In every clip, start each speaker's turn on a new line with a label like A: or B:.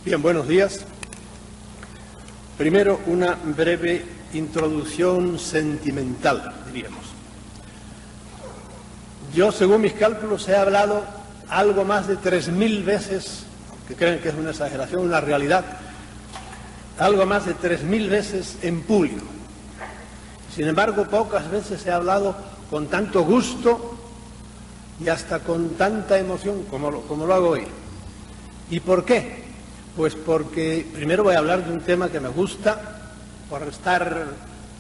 A: Bien, buenos días. Primero, una breve introducción sentimental, diríamos. Yo, según mis cálculos, he hablado algo más de 3.000 veces, que creen que es una exageración, una realidad, algo más de 3.000 veces en público. Sin embargo, pocas veces he hablado con tanto gusto y hasta con tanta emoción como lo hago hoy. ¿Y por qué? Pues porque primero voy a hablar de un tema que me gusta, por estar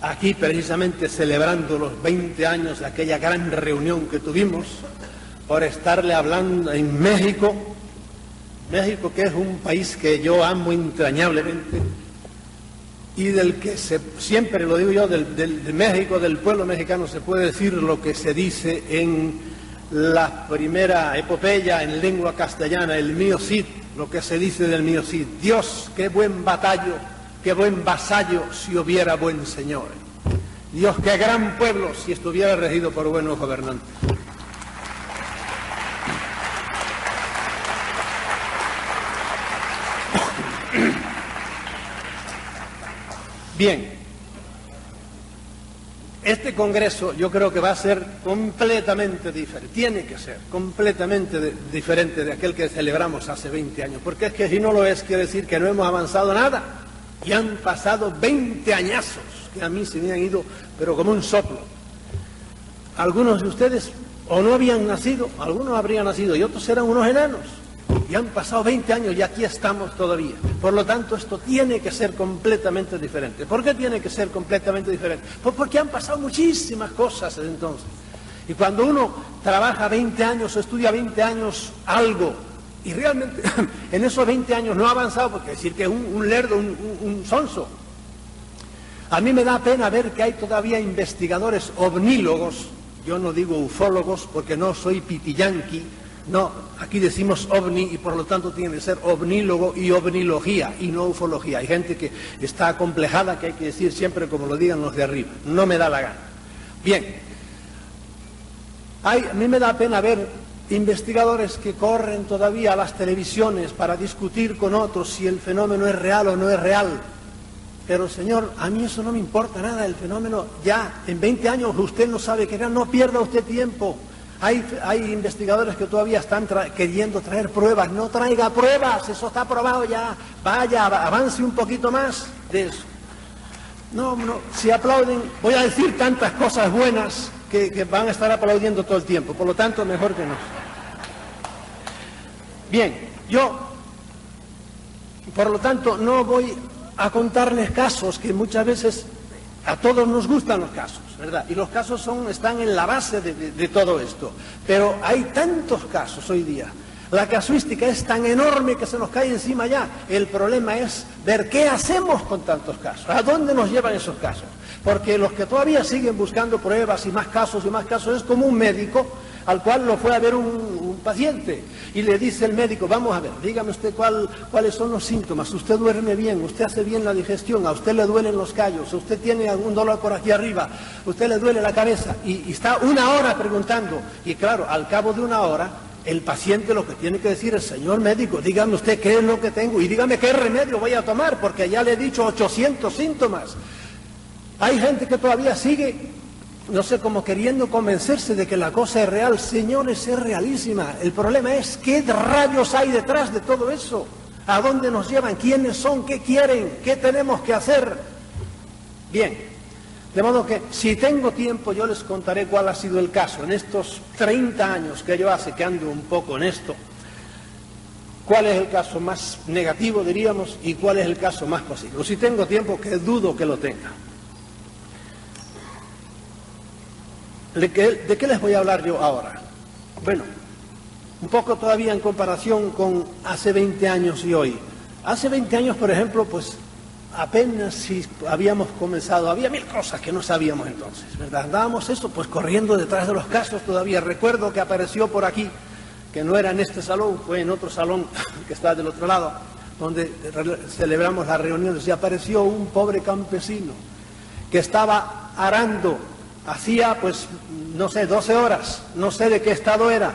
A: aquí precisamente celebrando los 20 años de aquella gran reunión que tuvimos, por estarle hablando en México, que es un país que yo amo entrañablemente y del que siempre lo digo yo, de México, del pueblo mexicano, se puede decir lo que se dice en la primera epopeya en lengua castellana, el mío Cid, lo que se dice del mío Cid: Dios, qué buen batallo, qué buen vasallo si hubiera buen señor. Dios, qué gran pueblo si estuviera regido por buenos gobernantes. Bien, este congreso yo creo que va a ser completamente diferente, tiene que ser completamente diferente de aquel que celebramos hace 20 años, porque es que si no lo es, quiere decir que no hemos avanzado nada, y han pasado 20 añazos, que a mí se me han ido, pero como un soplo. Algunos de ustedes o no habían nacido, algunos habrían nacido, y otros eran unos enanos. Y han pasado 20 años y aquí estamos todavía. Por lo tanto, esto tiene que ser completamente diferente. ¿Por qué tiene que ser completamente diferente? Pues porque han pasado muchísimas cosas desde entonces. Y cuando uno trabaja 20 años o estudia 20 años algo, y realmente en esos 20 años no ha avanzado, porque decir que es un lerdo, un sonso. A mí me da pena ver que hay todavía investigadores ovnílogos, yo no digo ufólogos porque no soy pitiyanqui. No, aquí decimos ovni y por lo tanto tiene que ser ovnílogo y ovnilogía y no ufología. Hay gente que está acomplejada, que hay que decir siempre como lo digan los de arriba. No me da la gana. Bien, a mí me da pena ver investigadores que corren todavía a las televisiones para discutir con otros si el fenómeno es real o no es real. Pero señor, a mí eso no me importa nada, el fenómeno ya, en 20 años usted no sabe qué era, no pierda usted tiempo. Hay investigadores que todavía están queriendo traer pruebas. No traiga pruebas, eso está probado ya. Vaya, avance un poquito más de eso. No, si aplauden, voy a decir tantas cosas buenas que van a estar aplaudiendo todo el tiempo. Por lo tanto, mejor que no. Bien, yo, por lo tanto, no voy a contarles casos que muchas veces a todos nos gustan los casos, ¿verdad? Y los casos están en la base de todo esto. Pero hay tantos casos hoy día. La casuística es tan enorme que se nos cae encima ya. El problema es ver qué hacemos con tantos casos. ¿A dónde nos llevan esos casos? Porque los que todavía siguen buscando pruebas y más casos es como un médico al cual lo fue a ver un paciente y le dice el médico: vamos a ver, dígame usted cuáles son los síntomas. Usted duerme bien, usted hace bien la digestión, a usted le duelen los callos, usted tiene algún dolor por aquí arriba, usted le duele la cabeza, y está una hora preguntando. Y claro, al cabo de una hora el paciente lo que tiene que decir es: señor médico, dígame usted qué es lo que tengo y dígame qué remedio voy a tomar, porque ya le he dicho 800 síntomas. Hay gente que todavía sigue, no sé, como queriendo convencerse de que la cosa es real. Señores, es realísima. El problema es qué rayos hay detrás de todo eso. ¿A dónde nos llevan? ¿Quiénes son? ¿Qué quieren? ¿Qué tenemos que hacer? Bien, de modo que si tengo tiempo yo les contaré cuál ha sido el caso en estos 30 años que yo hace que ando un poco en esto. ¿Cuál es el caso más negativo, diríamos, y cuál es el caso más positivo? Si tengo tiempo, que dudo que lo tenga. ¿De qué les voy a hablar yo ahora? Bueno, un poco todavía en comparación con hace 20 años y hoy. Hace 20 años, por ejemplo, pues apenas si habíamos comenzado, había 1000 cosas que no sabíamos entonces, ¿verdad? Andábamos eso, pues corriendo detrás de los casos todavía. Recuerdo que apareció por aquí, que no era en este salón, fue en otro salón que está del otro lado, donde celebramos las reuniones, y apareció un pobre campesino que estaba arando. Hacía, pues, no sé, 12 horas, no sé de qué estado era,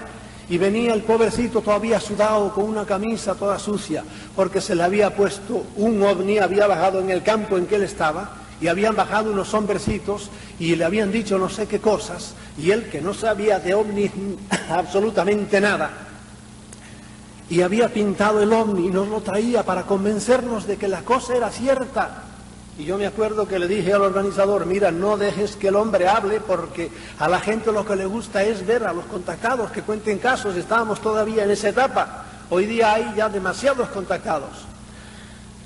A: y venía el pobrecito todavía sudado con una camisa toda sucia, porque se le había puesto un ovni, había bajado en el campo en que él estaba, y habían bajado unos hombrecitos y le habían dicho no sé qué cosas, y él, que no sabía de ovnis absolutamente nada, y había pintado el ovni y nos lo traía para convencernos de que la cosa era cierta. Y yo me acuerdo que le dije al organizador, mira, no dejes que el hombre hable, porque a la gente lo que le gusta es ver a los contactados que cuenten casos. Estábamos todavía en esa etapa. Hoy día hay ya demasiados contactados.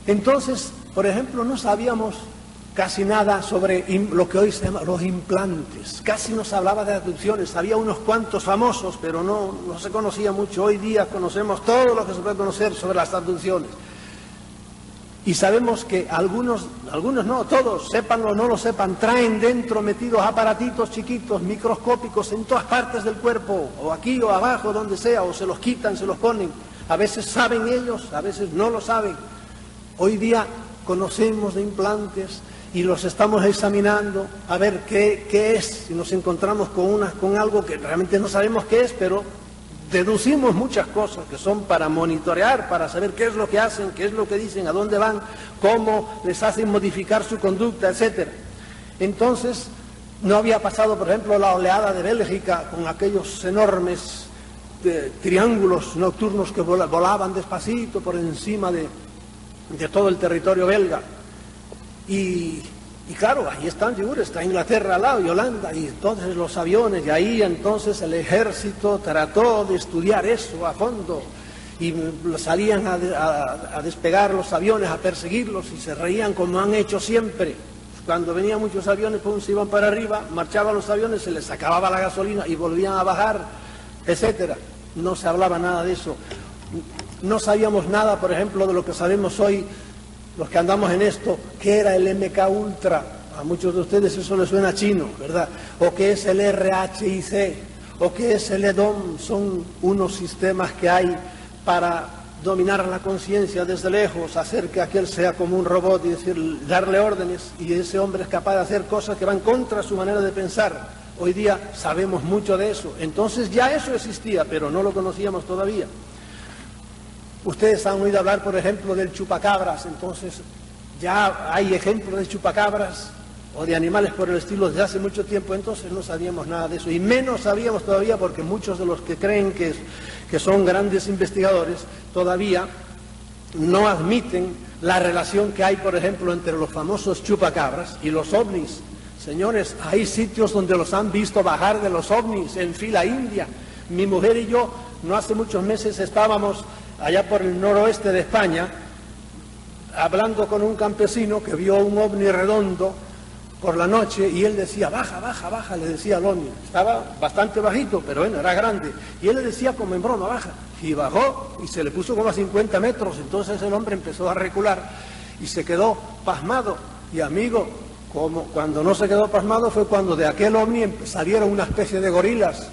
A: Entonces, por ejemplo, no sabíamos casi nada sobre lo que hoy se llama los implantes. Casi no se hablaba de abducciones. Había unos cuantos famosos, pero no se conocía mucho. Hoy día conocemos todo lo que se puede conocer sobre las abducciones. Y sabemos que algunos no, todos, sépanlo o no lo sepan, traen dentro metidos aparatitos chiquitos, microscópicos en todas partes del cuerpo, o aquí o abajo, donde sea, o se los quitan, se los ponen. A veces saben ellos, a veces no lo saben. Hoy día conocemos de implantes y los estamos examinando a ver qué es, y nos encontramos con algo que realmente no sabemos qué es, pero deducimos muchas cosas que son para monitorear, para saber qué es lo que hacen, qué es lo que dicen, a dónde van, cómo les hacen modificar su conducta, etc. Entonces, no había pasado, por ejemplo, la oleada de Bélgica con aquellos enormes triángulos nocturnos que volaban despacito por encima de todo el territorio belga. Y claro, ahí están, está Inglaterra al lado y Holanda, y entonces los aviones, y ahí entonces el ejército trató de estudiar eso a fondo, y salían a despegar los aviones, a perseguirlos, y se reían como han hecho siempre. Cuando venían muchos aviones, pues se iban para arriba, marchaban los aviones, se les acababa la gasolina y volvían a bajar, etcétera. No se hablaba nada de eso. No sabíamos nada, por ejemplo, de lo que sabemos hoy, los que andamos en esto, que era el MK Ultra. A muchos de ustedes eso les suena chino, ¿verdad? O que es el RHIC, o que es el EDOM. Son unos sistemas que hay para dominar la conciencia desde lejos, hacer que aquel sea como un robot y decir, darle órdenes, y ese hombre es capaz de hacer cosas que van contra su manera de pensar. Hoy día sabemos mucho de eso. Entonces ya eso existía, pero no lo conocíamos todavía. Ustedes han oído hablar, por ejemplo, del chupacabras. Entonces ya hay ejemplos de chupacabras o de animales por el estilo desde hace mucho tiempo. Entonces no sabíamos nada de eso, y menos sabíamos todavía, porque muchos de los que creen que son grandes investigadores todavía no admiten la relación que hay, por ejemplo, entre los famosos chupacabras y los ovnis. Señores, hay sitios donde los han visto bajar de los ovnis en fila india. Mi mujer y yo no hace muchos meses estábamos allá por el noroeste de España, hablando con un campesino que vio un ovni redondo por la noche, y él decía, baja, baja, baja, le decía al ovni. Estaba bastante bajito, pero bueno, era grande. Y él le decía como en broma, baja. Y bajó, y se le puso como a 50 metros. Entonces el hombre empezó a recular y se quedó pasmado. Y amigo, cuando no se quedó pasmado fue cuando de aquel ovni salieron una especie de gorilas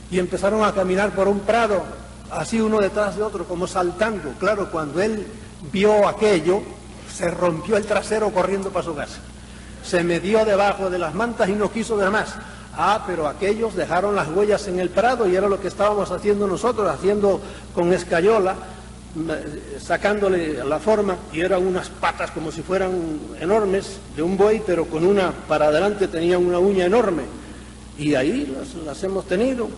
A: y empezaron a caminar por un prado, así uno detrás de otro, como saltando. Claro, cuando él vio aquello, se rompió el trasero corriendo para su casa. Se metió debajo de las mantas y no quiso ver más. Pero aquellos dejaron las huellas en el prado, y era lo que estábamos haciendo nosotros, haciendo con escayola, sacándole la forma, y eran unas patas como si fueran enormes, de un buey, pero con una para adelante tenían una uña enorme. Y ahí las hemos tenido.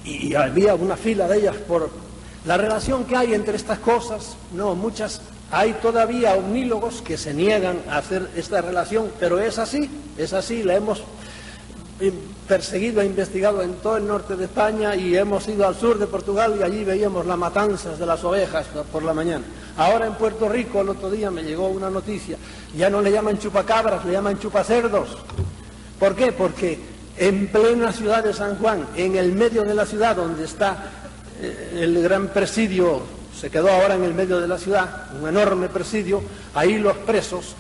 A: Y había una fila de ellas por la relación que hay entre estas cosas. No, muchas, hay todavía omnílogos que se niegan a hacer esta relación, pero es así, la hemos perseguido e investigado en todo el norte de España, y hemos ido al sur de Portugal, y allí veíamos las matanzas de las ovejas por la mañana. Ahora en Puerto Rico, el otro día me llegó una noticia, ya no le llaman chupacabras, le llaman chupacerdos. ¿Por qué? Porque en plena ciudad de San Juan, en el medio de la ciudad, donde está el gran presidio, se quedó ahora en el medio de la ciudad, un enorme presidio, ahí los presos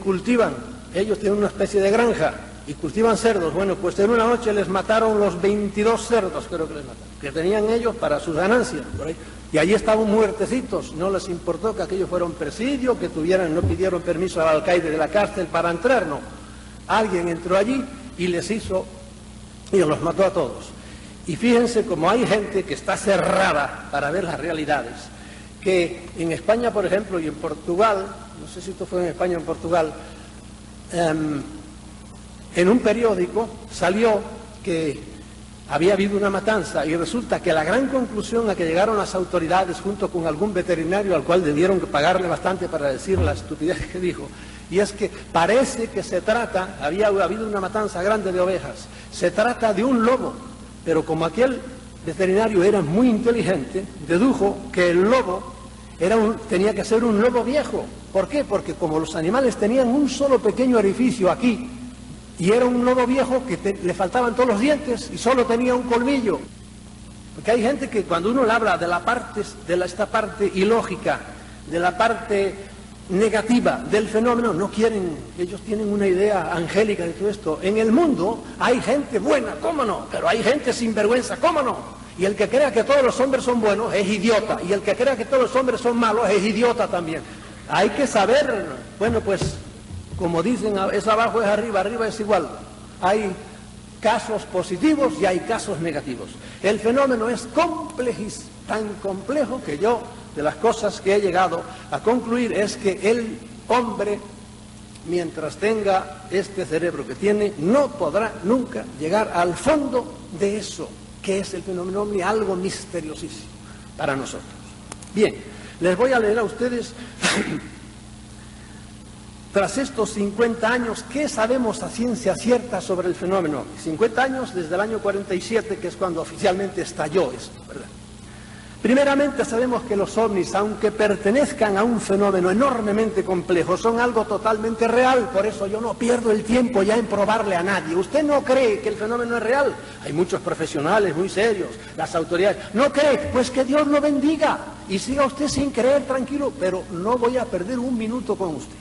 A: cultivan, ellos tienen una especie de granja y cultivan cerdos. Bueno, pues en una noche les mataron los 22 cerdos, creo que les mataron, que tenían ellos para sus ganancias, por ahí. Y allí estaban muertecitos, no les importó que aquello fuera un presidio, que no pidieron permiso al alcaide de la cárcel para entrar, no. Alguien entró allí y les hizo, y los mató a todos. Y fíjense cómo hay gente que está cerrada para ver las realidades, que en España, por ejemplo, y en Portugal, no sé si esto fue en España o en Portugal, en un periódico salió que había habido una matanza y resulta que la gran conclusión a que llegaron las autoridades junto con algún veterinario al cual debieron pagarle bastante para decir la estupidez que dijo, y es que parece que se trata, había habido una matanza grande de ovejas, se trata de un lobo, pero como aquel veterinario era muy inteligente, dedujo que el lobo tenía que ser un lobo viejo. ¿Por qué? Porque como los animales tenían un solo pequeño orificio aquí, y era un lobo viejo que le faltaban todos los dientes y solo tenía un colmillo. Porque hay gente que cuando uno le habla de esta parte ilógica, de la parte negativa del fenómeno, no quieren, ellos tienen una idea angélica de todo esto. En el mundo hay gente buena, ¿cómo no? Pero hay gente sinvergüenza, ¿cómo no? Y el que crea que todos los hombres son buenos es idiota, y el que crea que todos los hombres son malos es idiota también. Hay que saber, bueno, pues, como dicen, es abajo es arriba, arriba es igual. Hay casos positivos y hay casos negativos. El fenómeno es tan complejo que yo, de las cosas que he llegado a concluir, es que el hombre, mientras tenga este cerebro que tiene, no podrá nunca llegar al fondo de eso, que es el fenómeno ovni, algo misteriosísimo para nosotros. Bien, les voy a leer a ustedes... Tras estos 50 años, ¿qué sabemos a ciencia cierta sobre el fenómeno? 50 años desde el año 47, que es cuando oficialmente estalló esto, ¿verdad? Primeramente sabemos que los ovnis, aunque pertenezcan a un fenómeno enormemente complejo, son algo totalmente real, por eso yo no pierdo el tiempo ya en probarle a nadie. ¿Usted no cree que el fenómeno es real? Hay muchos profesionales muy serios, las autoridades. ¿No cree? Pues que Dios lo bendiga y siga usted sin creer, tranquilo, pero no voy a perder un minuto con usted.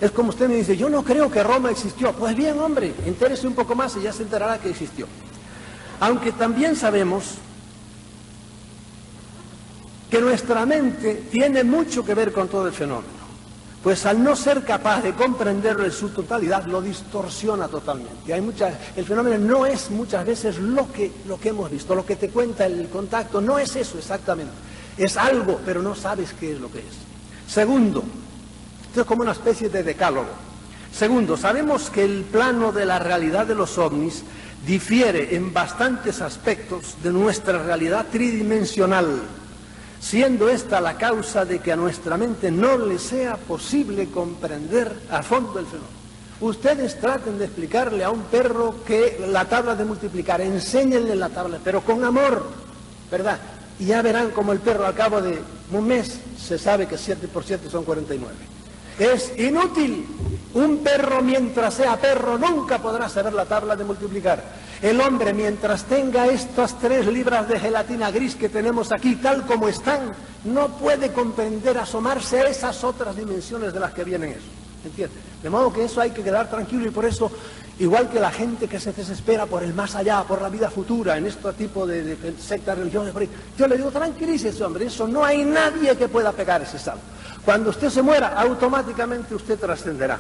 A: Es como usted me dice, yo no creo que Roma existió. Pues bien, hombre, entérese un poco más y ya se enterará que existió. Aunque también sabemos que nuestra mente tiene mucho que ver con todo el fenómeno, pues al no ser capaz de comprenderlo en su totalidad, lo distorsiona totalmente. El fenómeno no es muchas veces lo que hemos visto, lo que te cuenta el contacto, no es eso exactamente. Es algo, pero no sabes qué es lo que es. Segundo, esto es como una especie de decálogo. Segundo, sabemos que el plano de la realidad de los ovnis difiere en bastantes aspectos de nuestra realidad tridimensional, siendo esta la causa de que a nuestra mente no le sea posible comprender a fondo el fenómeno. Ustedes traten de explicarle a un perro que la tabla de multiplicar, enséñenle la tabla, pero con amor, ¿verdad? Y ya verán como el perro al cabo de un mes se sabe que 7 por 7 son 49. Es inútil. Un perro mientras sea perro nunca podrá saber la tabla de multiplicar. El hombre mientras tenga estas 3 libras de gelatina gris que tenemos aquí tal como están, no puede comprender, asomarse a esas otras dimensiones de las que vienen eso. ¿Entiendes? De modo que eso hay que quedar tranquilo y por eso, igual que la gente que se desespera por el más allá, por la vida futura, en este tipo de sectas religiosas, yo le digo, tranquilícese, hombre, eso no hay nadie que pueda pegar ese salto. Cuando usted se muera, automáticamente usted trascenderá.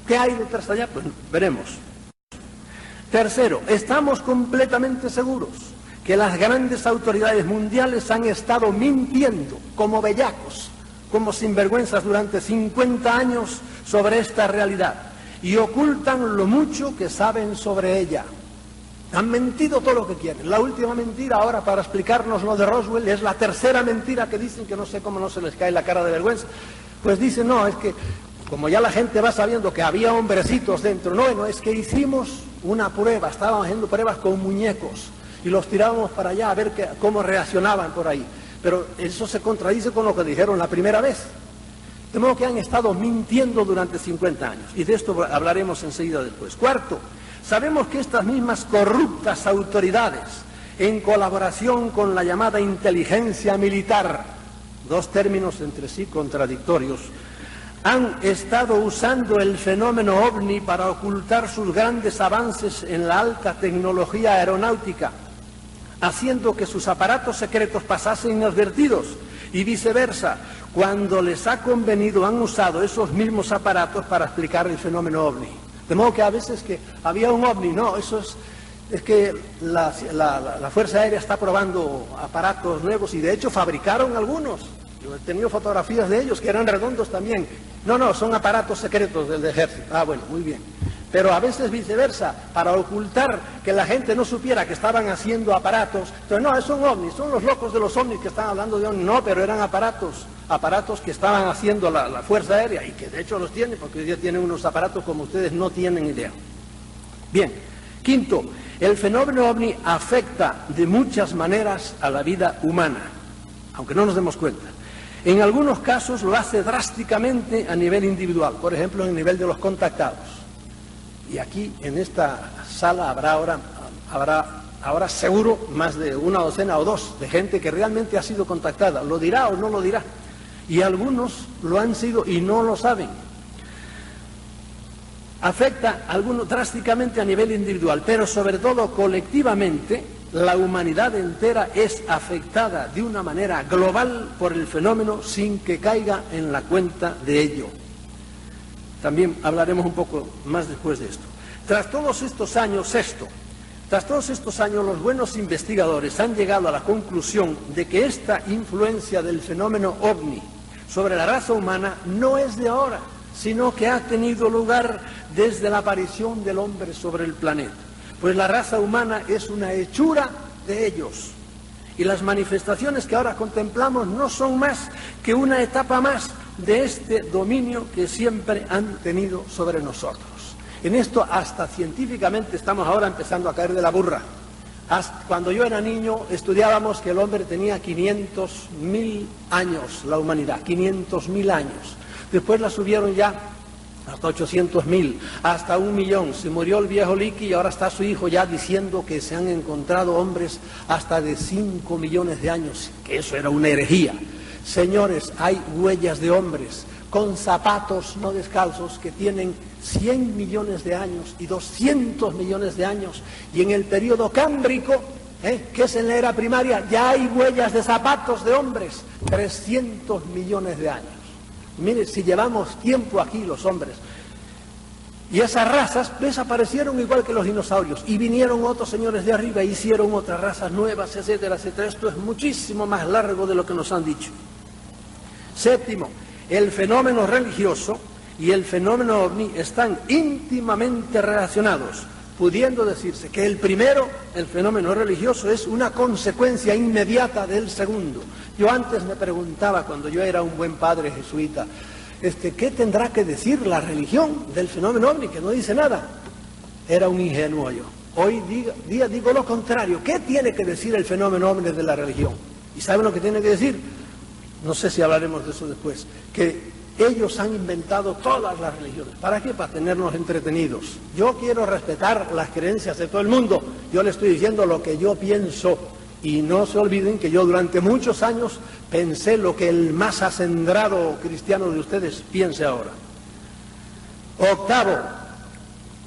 A: ¿Qué hay detrás de allá? Pues veremos. Tercero, estamos completamente seguros que las grandes autoridades mundiales han estado mintiendo como bellacos, como sinvergüenzas durante 50 años sobre esta realidad y ocultan lo mucho que saben sobre ella. Han mentido todo lo que quieren. La última mentira ahora para explicarnos lo de Roswell es la tercera mentira que dicen, que no sé cómo no se les cae la cara de vergüenza. Pues dicen, no, es que como ya la gente va sabiendo que había hombrecitos dentro, no, es que hicimos una prueba, estábamos haciendo pruebas con muñecos y los tirábamos para allá a ver cómo reaccionaban por ahí. Pero eso se contradice con lo que dijeron la primera vez. De modo que han estado mintiendo durante 50 años y de esto hablaremos enseguida después. Cuarto, sabemos que estas mismas corruptas autoridades, en colaboración con la llamada inteligencia militar, dos términos entre sí contradictorios, han estado usando el fenómeno ovni para ocultar sus grandes avances en la alta tecnología aeronáutica, haciendo que sus aparatos secretos pasasen inadvertidos y viceversa. Cuando les ha convenido han usado esos mismos aparatos para explicar el fenómeno ovni. De modo que a veces que había un ovni, no, eso es es que la Fuerza Aérea está probando aparatos nuevos y de hecho fabricaron algunos. Yo he tenido fotografías de ellos que eran redondos también. No, son aparatos secretos del ejército. Ah, bueno, muy bien. Pero a veces viceversa, para ocultar que la gente no supiera que estaban haciendo aparatos. Entonces, no, son ovnis, son los locos de los ovnis que están hablando de ovnis. No, pero eran aparatos que estaban haciendo la Fuerza Aérea y que de hecho los tiene, porque hoy día tienen unos aparatos como ustedes no tienen idea. Bien, quinto, el fenómeno ovni afecta de muchas maneras a la vida humana, aunque no nos demos cuenta. En algunos casos lo hace drásticamente a nivel individual, por ejemplo, en el nivel de los contactados. Y aquí, en esta sala, habrá ahora seguro más de una docena o dos de gente que realmente ha sido contactada. ¿Lo dirá o no lo dirá? Y algunos lo han sido y no lo saben. Afecta a algunos drásticamente a nivel individual, pero sobre todo colectivamente, la humanidad entera es afectada de una manera global por el fenómeno sin que caiga en la cuenta de ello. También hablaremos un poco más después de esto. Tras todos estos años, los buenos investigadores han llegado a la conclusión de que esta influencia del fenómeno ovni sobre la raza humana no es de ahora, sino que ha tenido lugar desde la aparición del hombre sobre el planeta. Pues la raza humana es una hechura de ellos. Y las manifestaciones que ahora contemplamos no son más que una etapa más de este dominio que siempre han tenido sobre nosotros. En esto hasta científicamente estamos ahora empezando a caer de la burra. Cuando yo era niño estudiábamos que el hombre tenía 500.000 años, la humanidad, 500.000 años. Después la subieron ya hasta 800.000, hasta 1.000.000. Se murió el viejo Licky y ahora está su hijo ya diciendo que se han encontrado hombres hasta de 5 millones de años, que eso era una herejía. Señores, hay huellas de hombres con zapatos no descalzos que tienen 100 millones de años y 200 millones de años. Y en el periodo cámbrico, que es en la era primaria, ya hay huellas de zapatos de hombres, 300 millones de años. Mire, si llevamos tiempo aquí los hombres, y esas razas desaparecieron igual que los dinosaurios, y vinieron otros señores de arriba e hicieron otras razas nuevas, etcétera, etcétera. Esto es muchísimo más largo de lo que nos han dicho. Séptimo, el fenómeno religioso y el fenómeno ovni están íntimamente relacionados, pudiendo decirse que el primero, el fenómeno religioso, es una consecuencia inmediata del segundo. Yo antes me preguntaba, cuando yo era un buen padre jesuita, ¿qué tendrá que decir la religión del fenómeno ovni? Que no dice nada. Era un ingenuo yo. Hoy día digo lo contrario. ¿Qué tiene que decir el fenómeno ovni de la religión? ¿Y saben lo que tiene que decir? No sé si hablaremos de eso después. Que ellos han inventado todas las religiones. ¿Para qué? Para tenernos entretenidos. Yo quiero respetar las creencias de todo el mundo. Yo le estoy diciendo lo que yo pienso. Y no se olviden que yo durante muchos años pensé lo que el más acendrado cristiano de ustedes piense ahora. Octavo,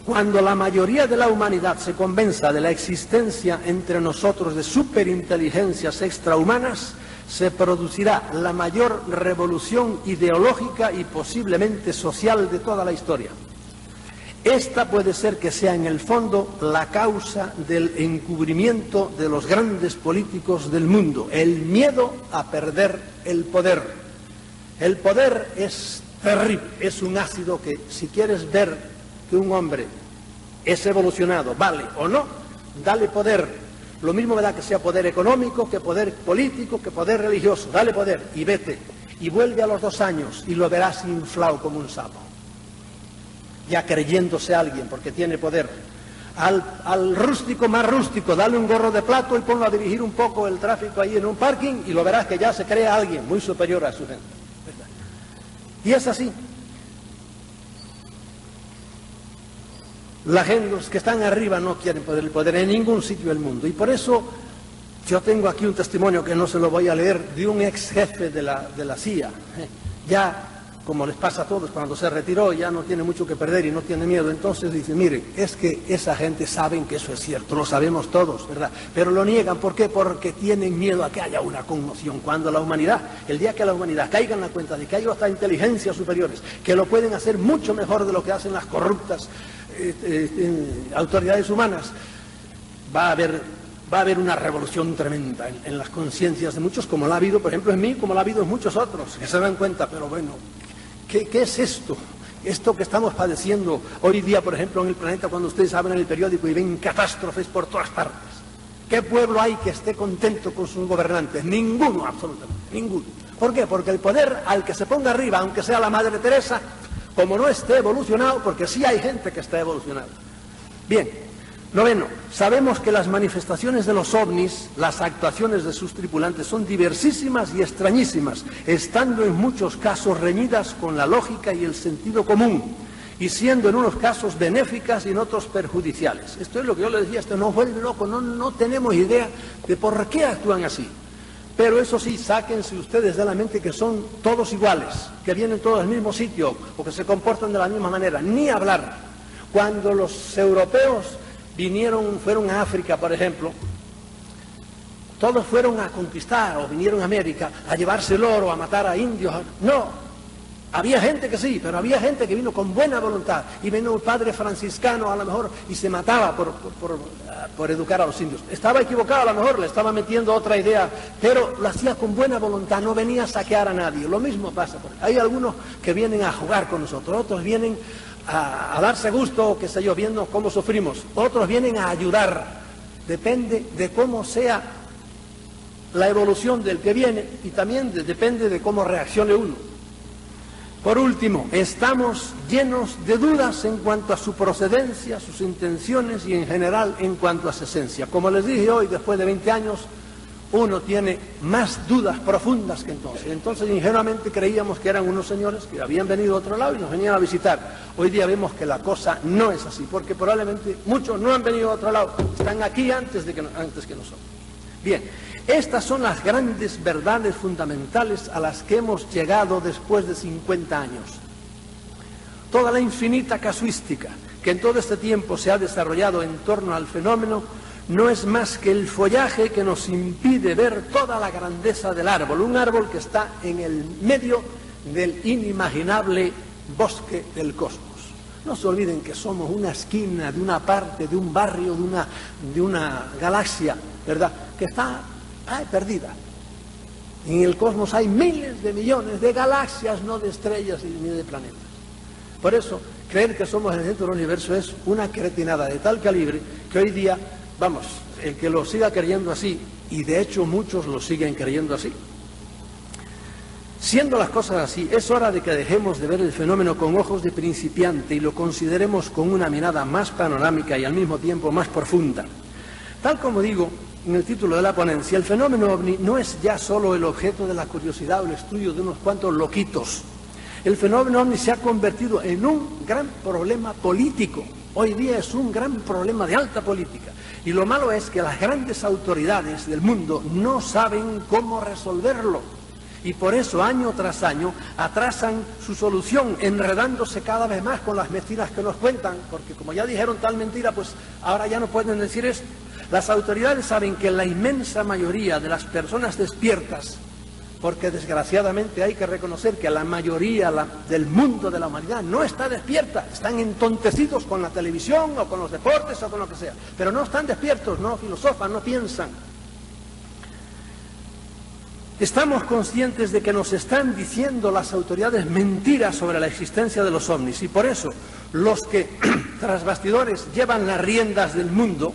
A: cuando la mayoría de la humanidad se convenza de la existencia entre nosotros de superinteligencias extrahumanas, se producirá la mayor revolución ideológica y posiblemente social de toda la historia. Esta puede ser que sea en el fondo la causa del encubrimiento de los grandes políticos del mundo, el miedo a perder el poder. El poder es terrible, es un ácido que si quieres ver que un hombre es evolucionado, vale o no, dale poder. Lo mismo me da que sea poder económico, que poder político, que poder religioso. Dale poder y vete. Y vuelve a los 2 años y lo verás inflado como un sapo. Ya creyéndose alguien porque tiene poder. Al rústico más rústico, dale un gorro de plato y ponlo a dirigir un poco el tráfico ahí en un parking y lo verás que ya se cree alguien muy superior a su gente. ¿Verdad? Y es así. La gente, los que están arriba no quieren el poder en ningún sitio del mundo. Y por eso yo tengo aquí un testimonio que no se lo voy a leer de un ex jefe de la CIA. Ya, como les pasa a todos, cuando se retiró ya no tiene mucho que perder y no tiene miedo. Entonces dice, mire, es que esa gente saben que eso es cierto, lo sabemos todos, ¿verdad? Pero lo niegan, ¿por qué? Porque tienen miedo a que haya una conmoción. Cuando la humanidad, el día que la humanidad caiga en la cuenta de que hay otras inteligencias superiores que lo pueden hacer mucho mejor de lo que hacen las corruptas autoridades humanas, va a haber una revolución tremenda en las conciencias de muchos, como la ha habido, por ejemplo, en mí, como la ha habido en muchos otros, que se dan cuenta, pero bueno, ¿qué es esto? Esto que estamos padeciendo hoy día, por ejemplo, en el planeta, cuando ustedes abren el periódico y ven catástrofes por todas partes. ¿Qué pueblo hay que esté contento con sus gobernantes? Ninguno, absolutamente, ninguno. ¿Por qué? Porque el poder al que se ponga arriba, aunque sea la Madre Teresa, como no esté evolucionado, porque sí hay gente que está evolucionada. Bien, noveno, sabemos que las manifestaciones de los ovnis, las actuaciones de sus tripulantes son diversísimas y extrañísimas, estando en muchos casos reñidas con la lógica y el sentido común, y siendo en unos casos benéficas y en otros perjudiciales. Esto es lo que yo le decía, esto nos vuelve loco, no tenemos idea de por qué actúan así. Pero eso sí, sáquense ustedes de la mente que son todos iguales, que vienen todos del mismo sitio, o que se comportan de la misma manera, ni hablar. Cuando los europeos fueron a África, por ejemplo, todos fueron a conquistar, o vinieron a América, a llevarse el oro, a matar a indios. No, había gente que sí, pero había gente que vino con buena voluntad, y vino un padre franciscano a lo mejor, y se mataba por educar a los indios. Estaba equivocado a lo mejor, le estaba metiendo otra idea, pero lo hacía con buena voluntad, no venía a saquear a nadie. Lo mismo pasa por ahí. Hay algunos que vienen a jugar con nosotros, otros vienen a darse gusto, qué sé yo, viendo cómo sufrimos. Otros vienen a ayudar. Depende de cómo sea la evolución del que viene, y también depende de cómo reaccione uno. Por último, estamos llenos de dudas en cuanto a su procedencia, sus intenciones y en general en cuanto a su esencia. Como les dije hoy, después de 20 años, uno tiene más dudas profundas que entonces. Entonces ingenuamente creíamos que eran unos señores que habían venido a otro lado y nos venían a visitar. Hoy día vemos que la cosa no es así, porque probablemente muchos no han venido a otro lado, están aquí antes que nosotros. Bien, estas son las grandes verdades fundamentales a las que hemos llegado después de 50 años. Toda la infinita casuística que en todo este tiempo se ha desarrollado en torno al fenómeno no es más que el follaje que nos impide ver toda la grandeza del árbol, un árbol que está en el medio del inimaginable bosque del cosmos. No se olviden que somos una esquina de una parte, de un barrio, de una galaxia, ¿verdad?, que está perdida. En el cosmos hay miles de millones de galaxias, no de estrellas ni de planetas. Por eso, creer que somos el centro del universo es una cretinada de tal calibre que hoy día, vamos, el que lo siga creyendo así, y de hecho muchos lo siguen creyendo así. Siendo las cosas así, es hora de que dejemos de ver el fenómeno con ojos de principiante y lo consideremos con una mirada más panorámica y al mismo tiempo más profunda. Tal como digo en el título de la ponencia, el fenómeno ovni no es ya solo el objeto de la curiosidad o el estudio de unos cuantos loquitos. El fenómeno ovni se ha convertido en un gran problema político. Hoy día es un gran problema de alta política. Y lo malo es que las grandes autoridades del mundo no saben cómo resolverlo. Y por eso, año tras año, atrasan su solución, enredándose cada vez más con las mentiras que nos cuentan. Porque como ya dijeron tal mentira, pues ahora ya no pueden decir esto. Las autoridades saben que la inmensa mayoría de las personas despiertas, porque desgraciadamente hay que reconocer que la mayoría del mundo de la humanidad no está despierta, están entontecidos con la televisión o con los deportes o con lo que sea, pero no están despiertos, no filosofan, no piensan. Estamos conscientes de que nos están diciendo las autoridades mentiras sobre la existencia de los ovnis, y por eso los que tras bastidores llevan las riendas del mundo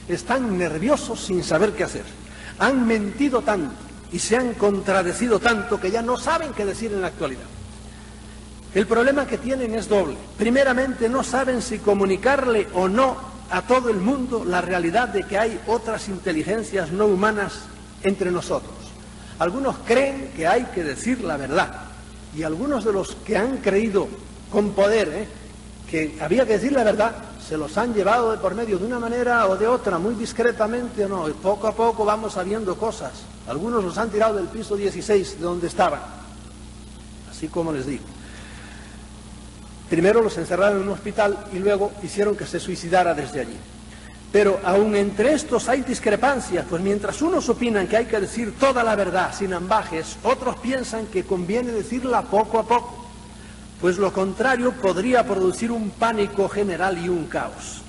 A: están nerviosos sin saber qué hacer. Han mentido tanto y se han contradecido tanto que ya no saben qué decir en la actualidad. El problema que tienen es doble. Primeramente, no saben si comunicarle o no a todo el mundo la realidad de que hay otras inteligencias no humanas entre nosotros. Algunos creen que hay que decir la verdad, y algunos de los que han creído con poder que había que decir la verdad, se los han llevado de por medio de una manera o de otra, muy discretamente o no, y poco a poco vamos sabiendo cosas. Algunos los han tirado del piso 16 de donde estaban, así como les digo. Primero los encerraron en un hospital y luego hicieron que se suicidara desde allí. Pero aún entre estos hay discrepancias, pues mientras unos opinan que hay que decir toda la verdad sin ambajes, otros piensan que conviene decirla poco a poco, pues lo contrario podría producir un pánico general y un caos.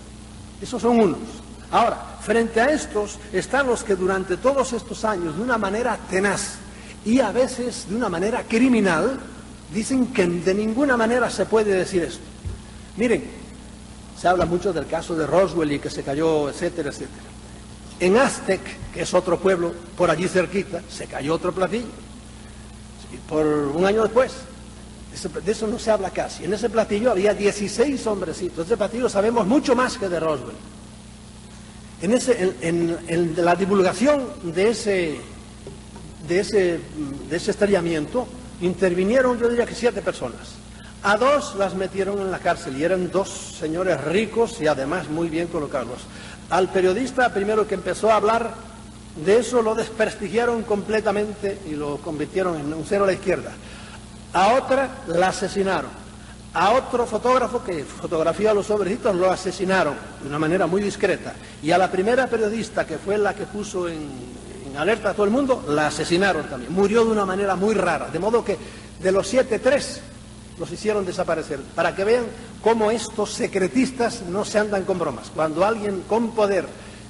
A: Esos son unos. Ahora, frente a estos están los que durante todos estos años, de una manera tenaz y a veces de una manera criminal, dicen que de ninguna manera se puede decir esto. Miren, se habla mucho del caso de Roswell y que se cayó, etcétera, etcétera. En Aztec, que es otro pueblo por allí cerquita, se cayó otro platillo. Y por un año después, de eso no se habla casi. En ese platillo había 16 hombrecitos. Ese platillo sabemos mucho más que de Roswell. En la divulgación de ese estrellamiento intervinieron, yo diría que 7 personas. A 2 las metieron en la cárcel y eran 2 señores ricos y además muy bien colocados. Al periodista primero que empezó a hablar de eso lo desprestigiaron completamente y lo convirtieron en un cero a la izquierda. A otra la asesinaron. A otro fotógrafo que fotografía a los hombrecitos lo asesinaron de una manera muy discreta. Y a la primera periodista, que fue la que puso en alerta a todo el mundo, la asesinaron también. Murió de una manera muy rara. De modo que de los 7, 3 los hicieron desaparecer. Para que vean cómo estos secretistas no se andan con bromas. Cuando alguien con poder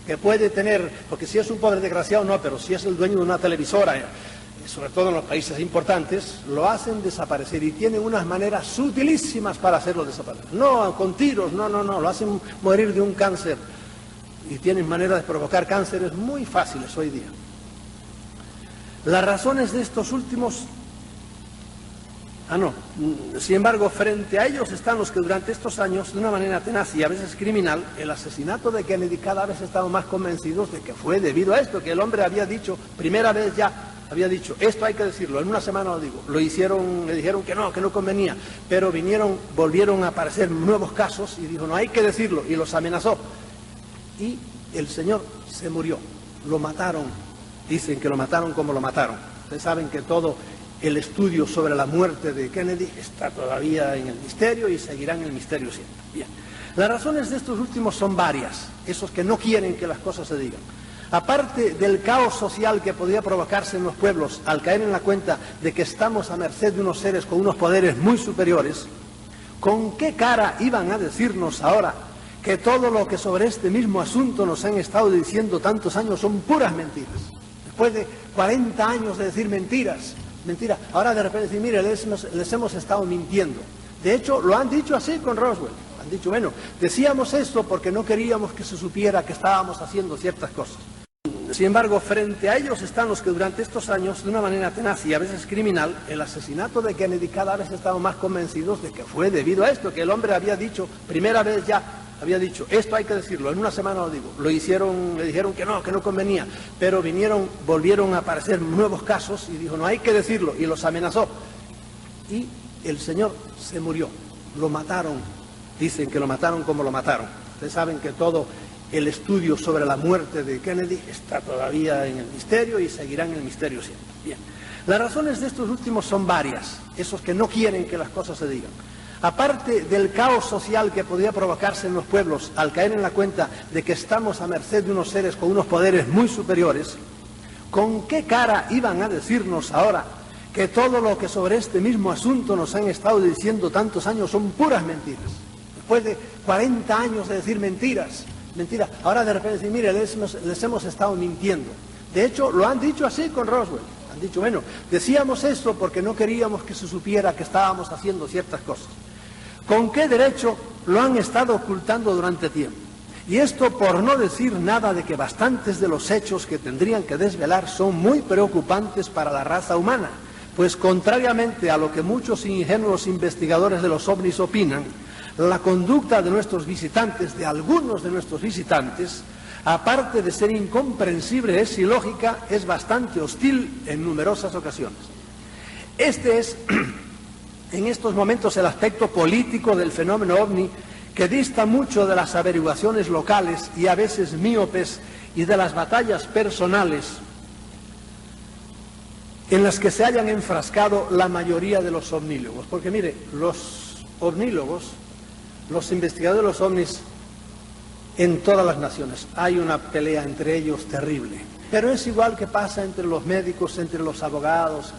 A: que puede tener, porque si es un poder desgraciado no, pero si es el dueño de una televisora, sobre todo en los países importantes, lo hacen desaparecer y tienen unas maneras sutilísimas para hacerlo desaparecer. No con tiros, no, lo hacen morir de un cáncer y tienen maneras de provocar cánceres muy fáciles hoy día. Las razones de estos últimos... Sin embargo, frente a ellos están los que durante estos años, de una manera tenaz y a veces criminal, el asesinato de Kennedy, cada vez estamos más convencidos de que fue debido a esto, que el hombre había dicho, primera vez ya, había dicho, esto hay que decirlo, en una semana lo digo, lo hicieron, le dijeron que no convenía, pero volvieron a aparecer nuevos casos y dijo, no hay que decirlo, y los amenazó. Y el señor se murió, lo mataron, dicen que lo mataron como lo mataron. Ustedes saben que todo el estudio sobre la muerte de Kennedy está todavía en el misterio y seguirá en el misterio siempre. Bien. Las razones de estos últimos son varias, esos que no quieren que las cosas se digan. Aparte del caos social que podría provocarse en los pueblos al caer en la cuenta de que estamos a merced de unos seres con unos poderes muy superiores, ¿con qué cara iban a decirnos ahora que todo lo que sobre este mismo asunto nos han estado diciendo tantos años son puras mentiras? Después de 40 años de decir mentiras, ahora de repente decir, mire, les hemos estado mintiendo. De hecho, lo han dicho así con Roswell. Han dicho, bueno, decíamos esto porque no queríamos que se supiera que estábamos haciendo ciertas cosas. Sin embargo, frente a ellos están los que durante estos años, de una manera tenaz y a veces criminal, el asesinato de Kennedy, cada vez estamos más convencidos de que fue debido a esto, que el hombre había dicho, primera vez ya, había dicho, esto hay que decirlo, en una semana lo digo, lo hicieron, le dijeron que no convenía, pero volvieron a aparecer nuevos casos y dijo, no hay que decirlo, y los amenazó. Y el señor se murió, lo mataron, dicen que lo mataron como lo mataron. Ustedes saben que todo el estudio sobre la muerte de Kennedy está todavía en el misterio y seguirá en el misterio siempre. Bien. Las razones de estos últimos son varias, esos que no quieren que las cosas se digan. Aparte del caos social que podría provocarse en los pueblos al caer en la cuenta de que estamos a merced de unos seres con unos poderes muy superiores, ¿con qué cara iban a decirnos ahora que todo lo que sobre este mismo asunto nos han estado diciendo tantos años son puras mentiras? Después de 40 años de decir mentiras, ahora de repente decir, mire, les hemos estado mintiendo. De hecho, lo han dicho así con Roswell. Han dicho, bueno, decíamos esto porque no queríamos que se supiera que estábamos haciendo ciertas cosas. ¿Con qué derecho lo han estado ocultando durante tiempo? Y esto por no decir nada de que bastantes de los hechos que tendrían que desvelar son muy preocupantes para la raza humana, pues contrariamente a lo que muchos ingenuos investigadores de los ovnis opinan, la conducta de nuestros visitantes, de algunos de nuestros visitantes, aparte de ser incomprensible, es ilógica, es bastante hostil en numerosas ocasiones. Este es, en estos momentos, el aspecto político del fenómeno ovni, que dista mucho de las averiguaciones locales y a veces míopes y de las batallas personales en las que se hayan enfrascado la mayoría de los ovnílogos. Porque mire, los ovnílogos, los investigadores de los ovnis, en todas las naciones hay una pelea entre ellos terrible. Pero es igual que pasa entre los médicos, entre los abogados.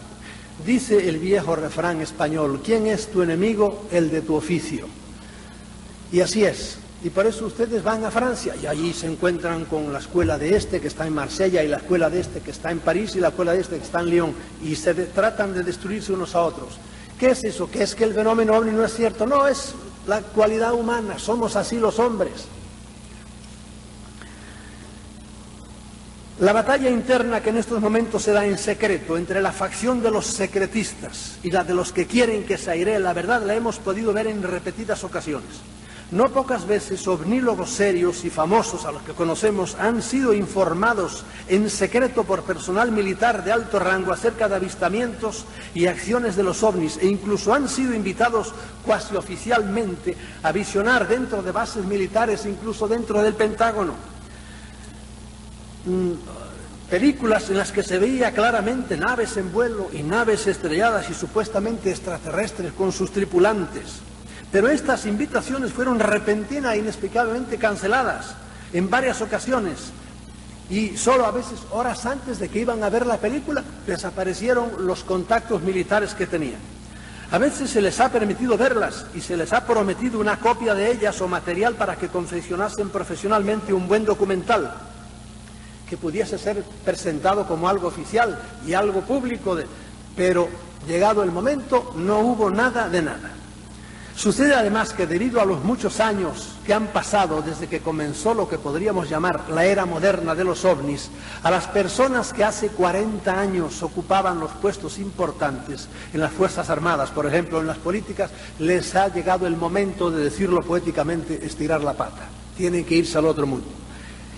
A: Dice el viejo refrán español, ¿quién es tu enemigo? El de tu oficio. Y así es. Y por eso ustedes van a Francia y allí se encuentran con la escuela de este que está en Marsella y la escuela de este que está en París y la escuela de este que está en Lyon y tratan de destruirse unos a otros. ¿Qué es eso? ¿Qué es que el fenómeno ovni no es cierto? No, es la cualidad humana, somos así los hombres. La batalla interna que en estos momentos se da en secreto entre la facción de los secretistas y la de los que quieren que se airee la verdad la hemos podido ver en repetidas ocasiones. No pocas veces ovnílogos serios y famosos a los que conocemos han sido informados en secreto por personal militar de alto rango acerca de avistamientos y acciones de los ovnis e incluso han sido invitados cuasi oficialmente a visionar dentro de bases militares, incluso dentro del Pentágono. Películas en las que se veía claramente naves en vuelo y naves estrelladas y supuestamente extraterrestres con sus tripulantes. Pero estas invitaciones fueron repentinas e inexplicablemente canceladas en varias ocasiones y solo a veces horas antes de que iban a ver la película desaparecieron los contactos militares que tenían. A veces se les ha permitido verlas y se les ha prometido una copia de ellas o material para que confeccionasen profesionalmente un buen documental que pudiese ser presentado como algo oficial y algo público, pero llegado el momento no hubo nada de nada. Sucede además que debido a los muchos años que han pasado desde que comenzó lo que podríamos llamar la era moderna de los ovnis, a las personas que hace 40 años ocupaban los puestos importantes en las Fuerzas Armadas, por ejemplo, en las políticas, les ha llegado el momento de decirlo poéticamente, estirar la pata. Tienen que irse al otro mundo.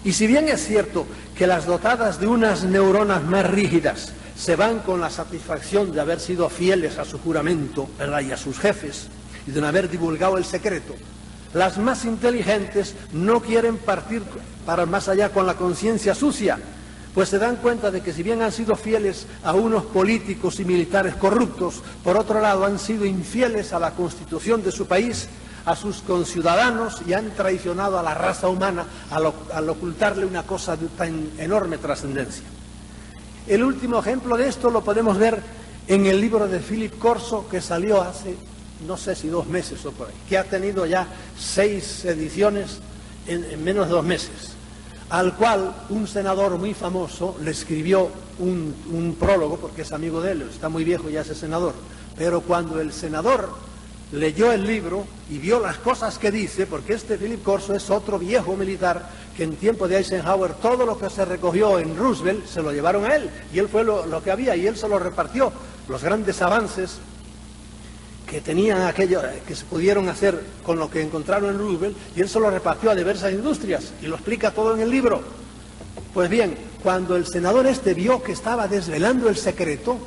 A: Y si bien es cierto que las dotadas de unas neuronas más rígidas se van con la satisfacción de haber sido fieles a su juramento, ¿verdad?, y a sus jefes, y de no haber divulgado el secreto, las más inteligentes no quieren partir para más allá con la conciencia sucia, pues se dan cuenta de que si bien han sido fieles a unos políticos y militares corruptos, por otro lado han sido infieles a la Constitución de su país, a sus conciudadanos y han traicionado a la raza humana al ocultarle una cosa de tan enorme trascendencia. El último ejemplo de esto lo podemos ver en el libro de Philip Corso, que salió hace no sé si 2 meses o por ahí, que ha tenido ya 6 ediciones en menos de 2 meses, al cual un senador muy famoso le escribió un prólogo, porque es amigo de él, está muy viejo ya ese senador, pero cuando el senador leyó el libro y vio las cosas que dice, porque este Philip Corso es otro viejo militar que en tiempo de Eisenhower todo lo que se recogió en Roosevelt se lo llevaron a él, y él fue lo que había y él se lo repartió, los grandes avances que tenían aquello, que se pudieron hacer con lo que encontraron en Roosevelt, y él se lo repartió a diversas industrias, y lo explica todo en el libro. Pues bien, cuando el senador este vio que estaba desvelando el secreto,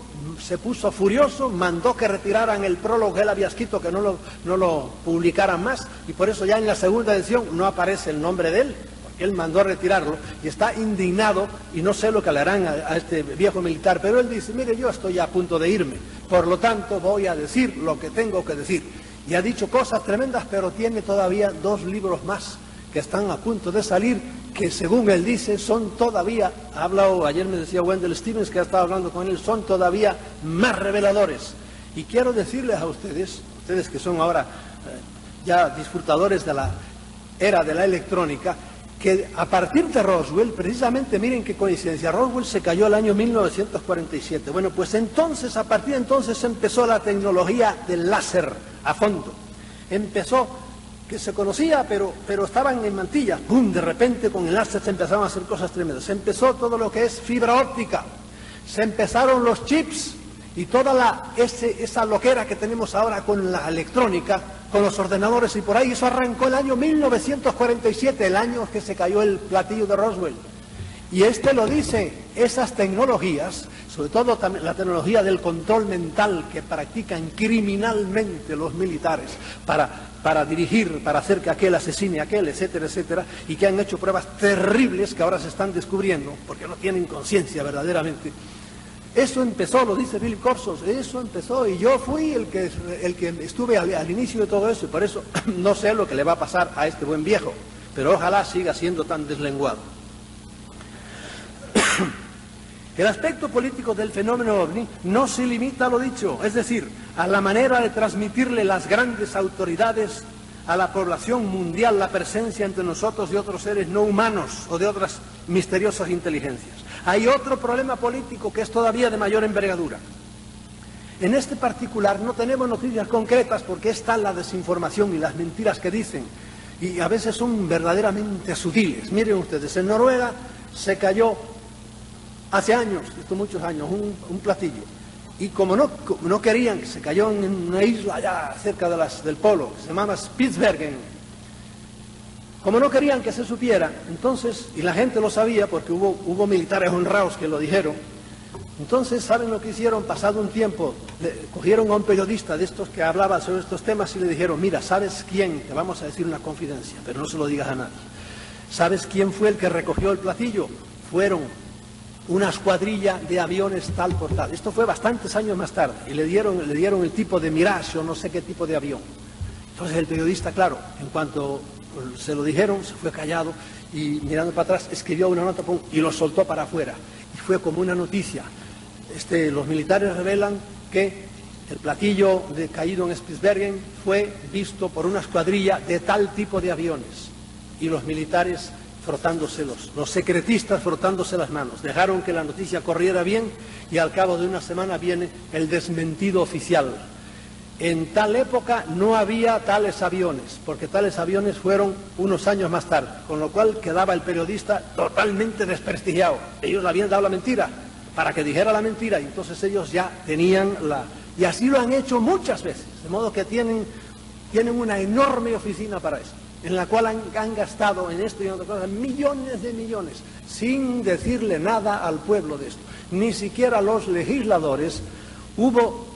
A: se puso furioso, mandó que retiraran el prólogo que él había escrito, que no lo publicaran más, y por eso ya en la segunda edición no aparece el nombre de él, porque él mandó a retirarlo, y está indignado, y no sé lo que le harán a este viejo militar, pero él dice, mire, yo estoy a punto de irme, por lo tanto voy a decir lo que tengo que decir. Y ha dicho cosas tremendas, pero tiene todavía 2 libros más que están a punto de salir, que según él dice son todavía, ha hablado, ayer me decía Wendell Stevens que ha estado hablando con él, son todavía más reveladores. Y quiero decirles a ustedes que son ahora ya disfrutadores de la era de la electrónica, que a partir de Roswell, precisamente, miren qué coincidencia, Roswell se cayó el año 1947. Bueno, pues entonces, a partir de entonces empezó la tecnología del láser a fondo. Empezó, que se conocía, pero estaban en mantillas. ¡Pum! De repente con el láser se empezaron a hacer cosas tremendas. Se empezó todo lo que es fibra óptica. Se empezaron los chips y toda esa loquera que tenemos ahora con la electrónica, con los ordenadores y por ahí. Eso arrancó el año 1947, el año que se cayó el platillo de Roswell. Y lo dice, esas tecnologías, sobre todo la tecnología del control mental que practican criminalmente los militares para dirigir, para hacer que aquel asesine a aquel, etcétera, etcétera, y que han hecho pruebas terribles que ahora se están descubriendo, porque no tienen conciencia verdaderamente. Eso empezó, lo dice Philip Corso, eso empezó, y yo fui el que estuve al inicio de todo eso, y por eso no sé lo que le va a pasar a este buen viejo, pero ojalá siga siendo tan deslenguado. El aspecto político del fenómeno ovni no se limita a lo dicho, es decir, a la manera de transmitirle las grandes autoridades a la población mundial la presencia entre nosotros de otros seres no humanos o de otras misteriosas inteligencias. Hay otro problema político que es todavía de mayor envergadura. En este particular no tenemos noticias concretas porque está la desinformación y las mentiras que dicen, y a veces son verdaderamente sutiles. Miren ustedes, en Noruega se cayó hace años, muchos años, un platillo. Y como no querían, que se cayó en una isla allá cerca del polo, que se llamaba Spitsbergen. Como no querían que se supiera, entonces, y la gente lo sabía porque hubo militares honrados que lo dijeron, entonces, ¿saben lo que hicieron? Pasado un tiempo, cogieron a un periodista de estos que hablaba sobre estos temas y le dijeron, mira, ¿sabes quién? Te vamos a decir una confidencia, pero no se lo digas a nadie. ¿Sabes quién fue el que recogió el platillo? Fueron una escuadrilla de aviones tal por tal. Esto fue bastantes años más tarde y le dieron el tipo de Mirage o no sé qué tipo de avión. Entonces el periodista, claro, en cuanto se lo dijeron, se fue callado y mirando para atrás escribió una nota y lo soltó para afuera. Y fue como una noticia. Los militares revelan que el platillo caído en Spitsbergen fue visto por una escuadrilla de tal tipo de aviones. Y los militares frotándose, los secretistas frotándose las manos. Dejaron que la noticia corriera bien y al cabo de una semana viene el desmentido oficial. En tal época no había tales aviones, porque tales aviones fueron unos años más tarde, con lo cual quedaba el periodista totalmente desprestigiado. Ellos le habían dado la mentira para que dijera la mentira y entonces ellos ya tenían y así lo han hecho muchas veces, de modo que tienen una enorme oficina para eso, en la cual han gastado en esto y en otras cosas millones de millones, sin decirle nada al pueblo de esto. Ni siquiera los legisladores. Hubo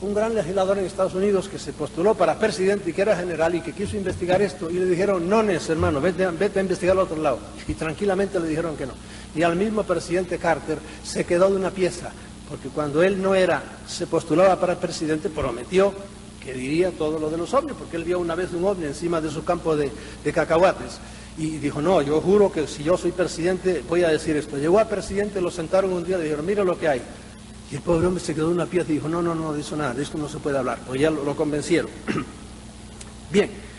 A: un gran legislador en Estados Unidos que se postuló para presidente y que era general y que quiso investigar esto y le dijeron, no, hermano, vete a investigar al otro lado. Y tranquilamente le dijeron que no. Y al mismo presidente Carter se quedó de una pieza, porque cuando él se postulaba para presidente, prometió que diría todo lo de los ovnis, porque él vio una vez un ovni encima de su campo de cacahuates. Y dijo, no, yo juro que si yo soy presidente voy a decir esto. Llegó a presidente, lo sentaron un día y le dijeron, mira lo que hay. Y el pobre hombre se quedó en una pieza y dijo, no, de eso nada, de esto no se puede hablar. Pues ya lo convencieron. Bien.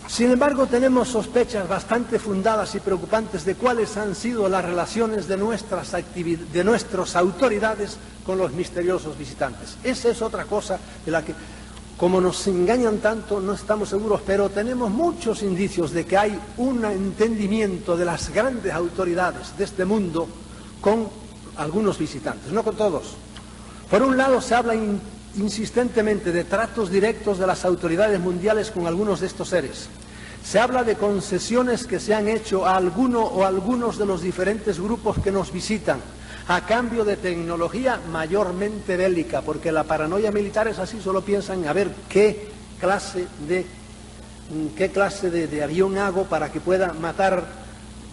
A: Sin embargo, tenemos sospechas bastante fundadas y preocupantes de cuáles han sido las relaciones de nuestras autoridades con los misteriosos visitantes. Esa es otra cosa de la que, como nos engañan tanto, no estamos seguros, pero tenemos muchos indicios de que hay un entendimiento de las grandes autoridades de este mundo con algunos visitantes, no con todos. Por un lado, se habla insistentemente de tratos directos de las autoridades mundiales con algunos de estos seres. Se habla de concesiones que se han hecho a alguno o algunos de los diferentes grupos que nos visitan, a cambio de tecnología mayormente bélica, porque la paranoia militar es así, solo piensan a ver qué clase de avión hago para que pueda matar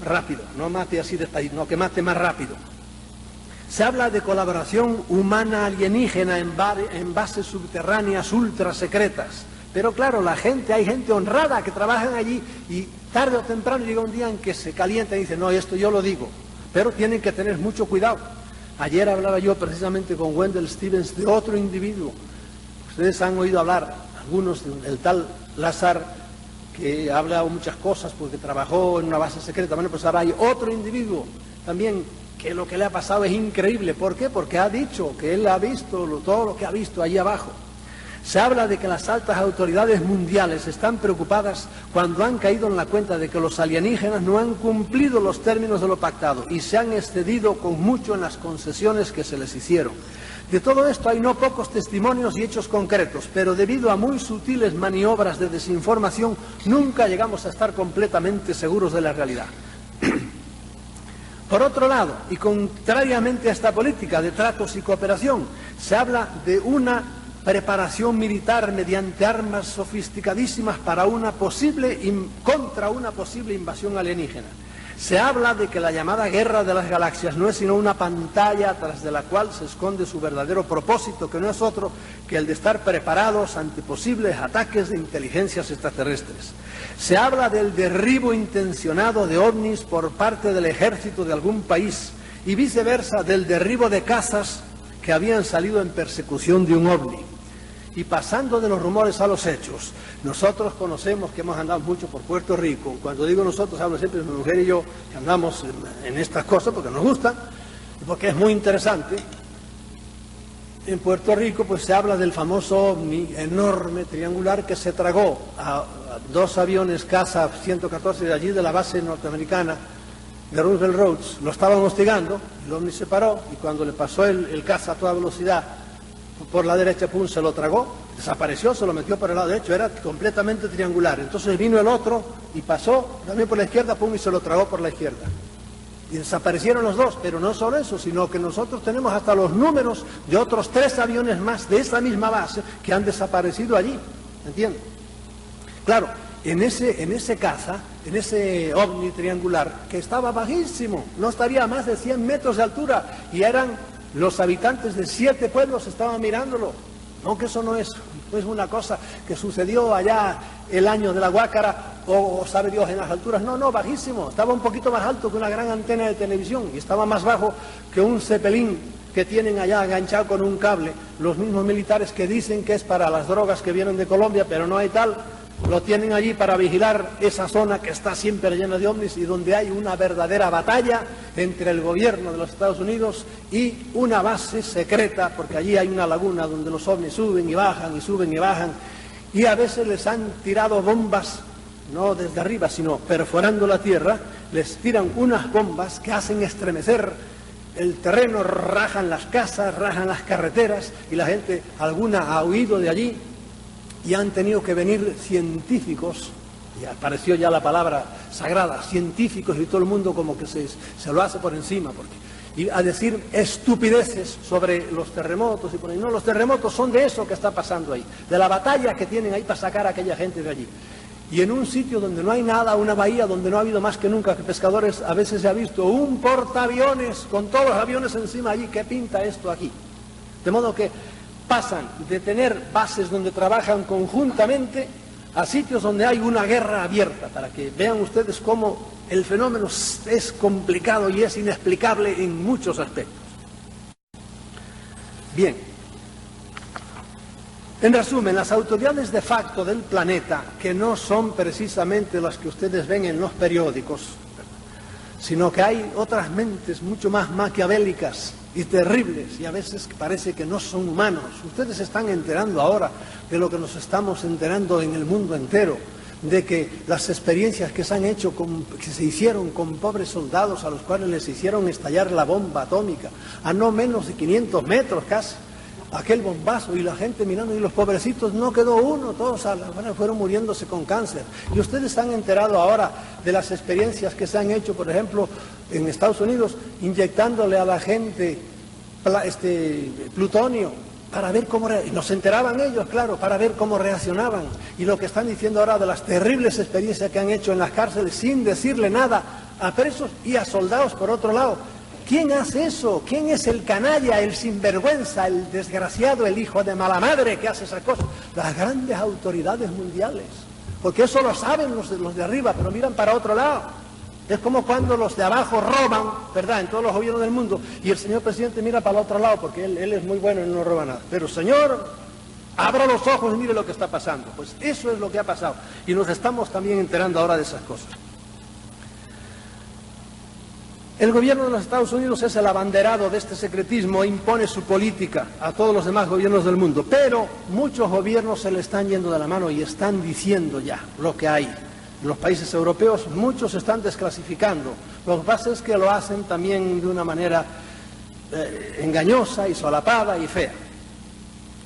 A: rápido, no mate así no, que mate más rápido. Se habla de colaboración humana alienígena en bases subterráneas ultra secretas. Pero claro, hay gente honrada que trabajan allí y tarde o temprano llega un día en que se calienta y dice, no, esto yo lo digo. Pero tienen que tener mucho cuidado. Ayer hablaba yo precisamente con Wendell Stevens de otro individuo. Ustedes han oído hablar, algunos, del tal Lazar, que ha hablado muchas cosas porque trabajó en una base secreta. Bueno, pues ahora hay otro individuo también que lo que le ha pasado es increíble. ¿Por qué? Porque ha dicho que él ha visto todo lo que ha visto allí abajo. Se habla de que las altas autoridades mundiales están preocupadas cuando han caído en la cuenta de que los alienígenas no han cumplido los términos de lo pactado y se han excedido con mucho en las concesiones que se les hicieron. De todo esto hay no pocos testimonios y hechos concretos, pero debido a muy sutiles maniobras de desinformación nunca llegamos a estar completamente seguros de la realidad. Por otro lado, y contrariamente a esta política de tratos y cooperación, se habla de una preparación militar mediante armas sofisticadísimas contra una posible invasión alienígena. Se habla de que la llamada guerra de las galaxias no es sino una pantalla tras de la cual se esconde su verdadero propósito, que no es otro que el de estar preparados ante posibles ataques de inteligencias extraterrestres. Se habla del derribo intencionado de ovnis por parte del ejército de algún país y viceversa del derribo de casas que habían salido en persecución de un ovni. Y pasando de los rumores a los hechos, nosotros conocemos que hemos andado mucho por Puerto Rico. Cuando digo nosotros, hablo siempre de mi mujer y yo, que andamos en estas cosas porque nos gustan, porque es muy interesante. En Puerto Rico pues se habla del famoso ovni enorme, triangular, que se tragó a dos aviones caza 114 de allí de la base norteamericana de Roosevelt Roads. Lo estaban hostigando, el ovni se paró y cuando le pasó el caza a toda velocidad por la derecha, pum, se lo tragó, desapareció, se lo metió por el lado derecho, era completamente triangular. Entonces vino el otro y pasó también por la izquierda, pum, y se lo tragó por la izquierda. Y desaparecieron los dos, pero no solo eso, sino que nosotros tenemos hasta los números de otros 3 aviones más de esa misma base que han desaparecido allí, ¿entiendes? Claro, en ese caza, en ese ovni triangular, que estaba bajísimo, no estaría a más de 100 metros de altura, y eran los habitantes de 7 pueblos estaban mirándolo. No, que eso no es una cosa que sucedió allá el año de la Guácara o sabe Dios en las alturas. No, bajísimo. Estaba un poquito más alto que una gran antena de televisión y estaba más bajo que un Zeppelin que tienen allá enganchado con un cable los mismos militares que dicen que es para las drogas que vienen de Colombia, pero no hay tal. Lo tienen allí para vigilar esa zona que está siempre llena de ovnis y donde hay una verdadera batalla entre el gobierno de los Estados Unidos y una base secreta, porque allí hay una laguna donde los ovnis suben y bajan y suben y bajan, y a veces les han tirado bombas, no desde arriba, sino perforando la tierra, les tiran unas bombas que hacen estremecer el terreno, rajan las casas, rajan las carreteras, y la gente, alguna ha huido de allí. Y han tenido que venir científicos, y apareció ya la palabra sagrada, científicos, y todo el mundo como que se lo hace por encima, y a decir estupideces sobre los terremotos, y por ahí. No, los terremotos son de eso que está pasando ahí, de la batalla que tienen ahí para sacar a aquella gente de allí. Y en un sitio donde no hay nada, una bahía donde no ha habido más que nunca que pescadores, a veces se ha visto un portaaviones con todos los aviones encima allí. ¿Qué pinta esto aquí? De modo que pasan de tener bases donde trabajan conjuntamente a sitios donde hay una guerra abierta, para que vean ustedes cómo el fenómeno es complicado y es inexplicable en muchos aspectos. Bien, en resumen, las autoridades de facto del planeta, que no son precisamente las que ustedes ven en los periódicos, sino que hay otras mentes mucho más maquiavélicas y terribles, y a veces parece que no son humanos. Ustedes se están enterando ahora de lo que nos estamos enterando en el mundo entero, de que las experiencias que se han hecho, que se hicieron con pobres soldados a los cuales les hicieron estallar la bomba atómica a no menos de 500 metros casi, aquel bombazo, y la gente mirando, y los pobrecitos no quedó uno, todos fueron muriéndose con cáncer. Y ustedes se han enterado ahora de las experiencias que se han hecho, por ejemplo, en Estados Unidos, inyectándole a la gente plutonio para ver cómo y nos enteraban ellos, claro, para ver cómo reaccionaban. Y lo que están diciendo ahora de las terribles experiencias que han hecho en las cárceles sin decirle nada a presos y a soldados por otro lado. ¿Quién hace eso? ¿Quién es el canalla, el sinvergüenza, el desgraciado, el hijo de mala madre que hace esas cosas? Las grandes autoridades mundiales. Porque eso lo saben los de arriba, pero miran para otro lado. Es como cuando los de abajo roban, ¿verdad?, en todos los gobiernos del mundo, y el señor presidente mira para el otro lado, porque él es muy bueno y no roba nada. Pero señor, abra los ojos y mire lo que está pasando. Pues eso es lo que ha pasado. Y nos estamos también enterando ahora de esas cosas. El gobierno de los Estados Unidos es el abanderado de este secretismo e impone su política a todos los demás gobiernos del mundo, pero muchos gobiernos se le están yendo de la mano y están diciendo ya lo que hay. En los países europeos muchos se están desclasificando. Lo que pasa es que lo hacen también de una manera engañosa y solapada y fea.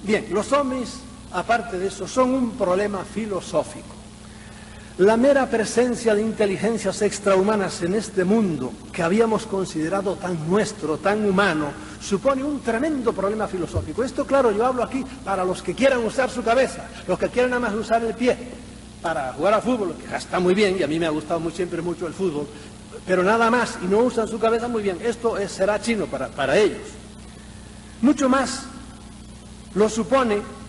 A: Bien, los ovnis, aparte de eso, son un problema filosófico. La mera presencia de inteligencias extrahumanas en este mundo, que habíamos considerado tan nuestro, tan humano, supone un tremendo problema filosófico. Esto, claro, yo hablo aquí para los que quieran usar su cabeza, los que quieran nada más usar el pie para jugar a fútbol, que está muy bien, y a mí me ha gustado siempre mucho el fútbol, pero nada más, y no usan su cabeza muy bien. Esto será chino para ellos. Mucho más lo supone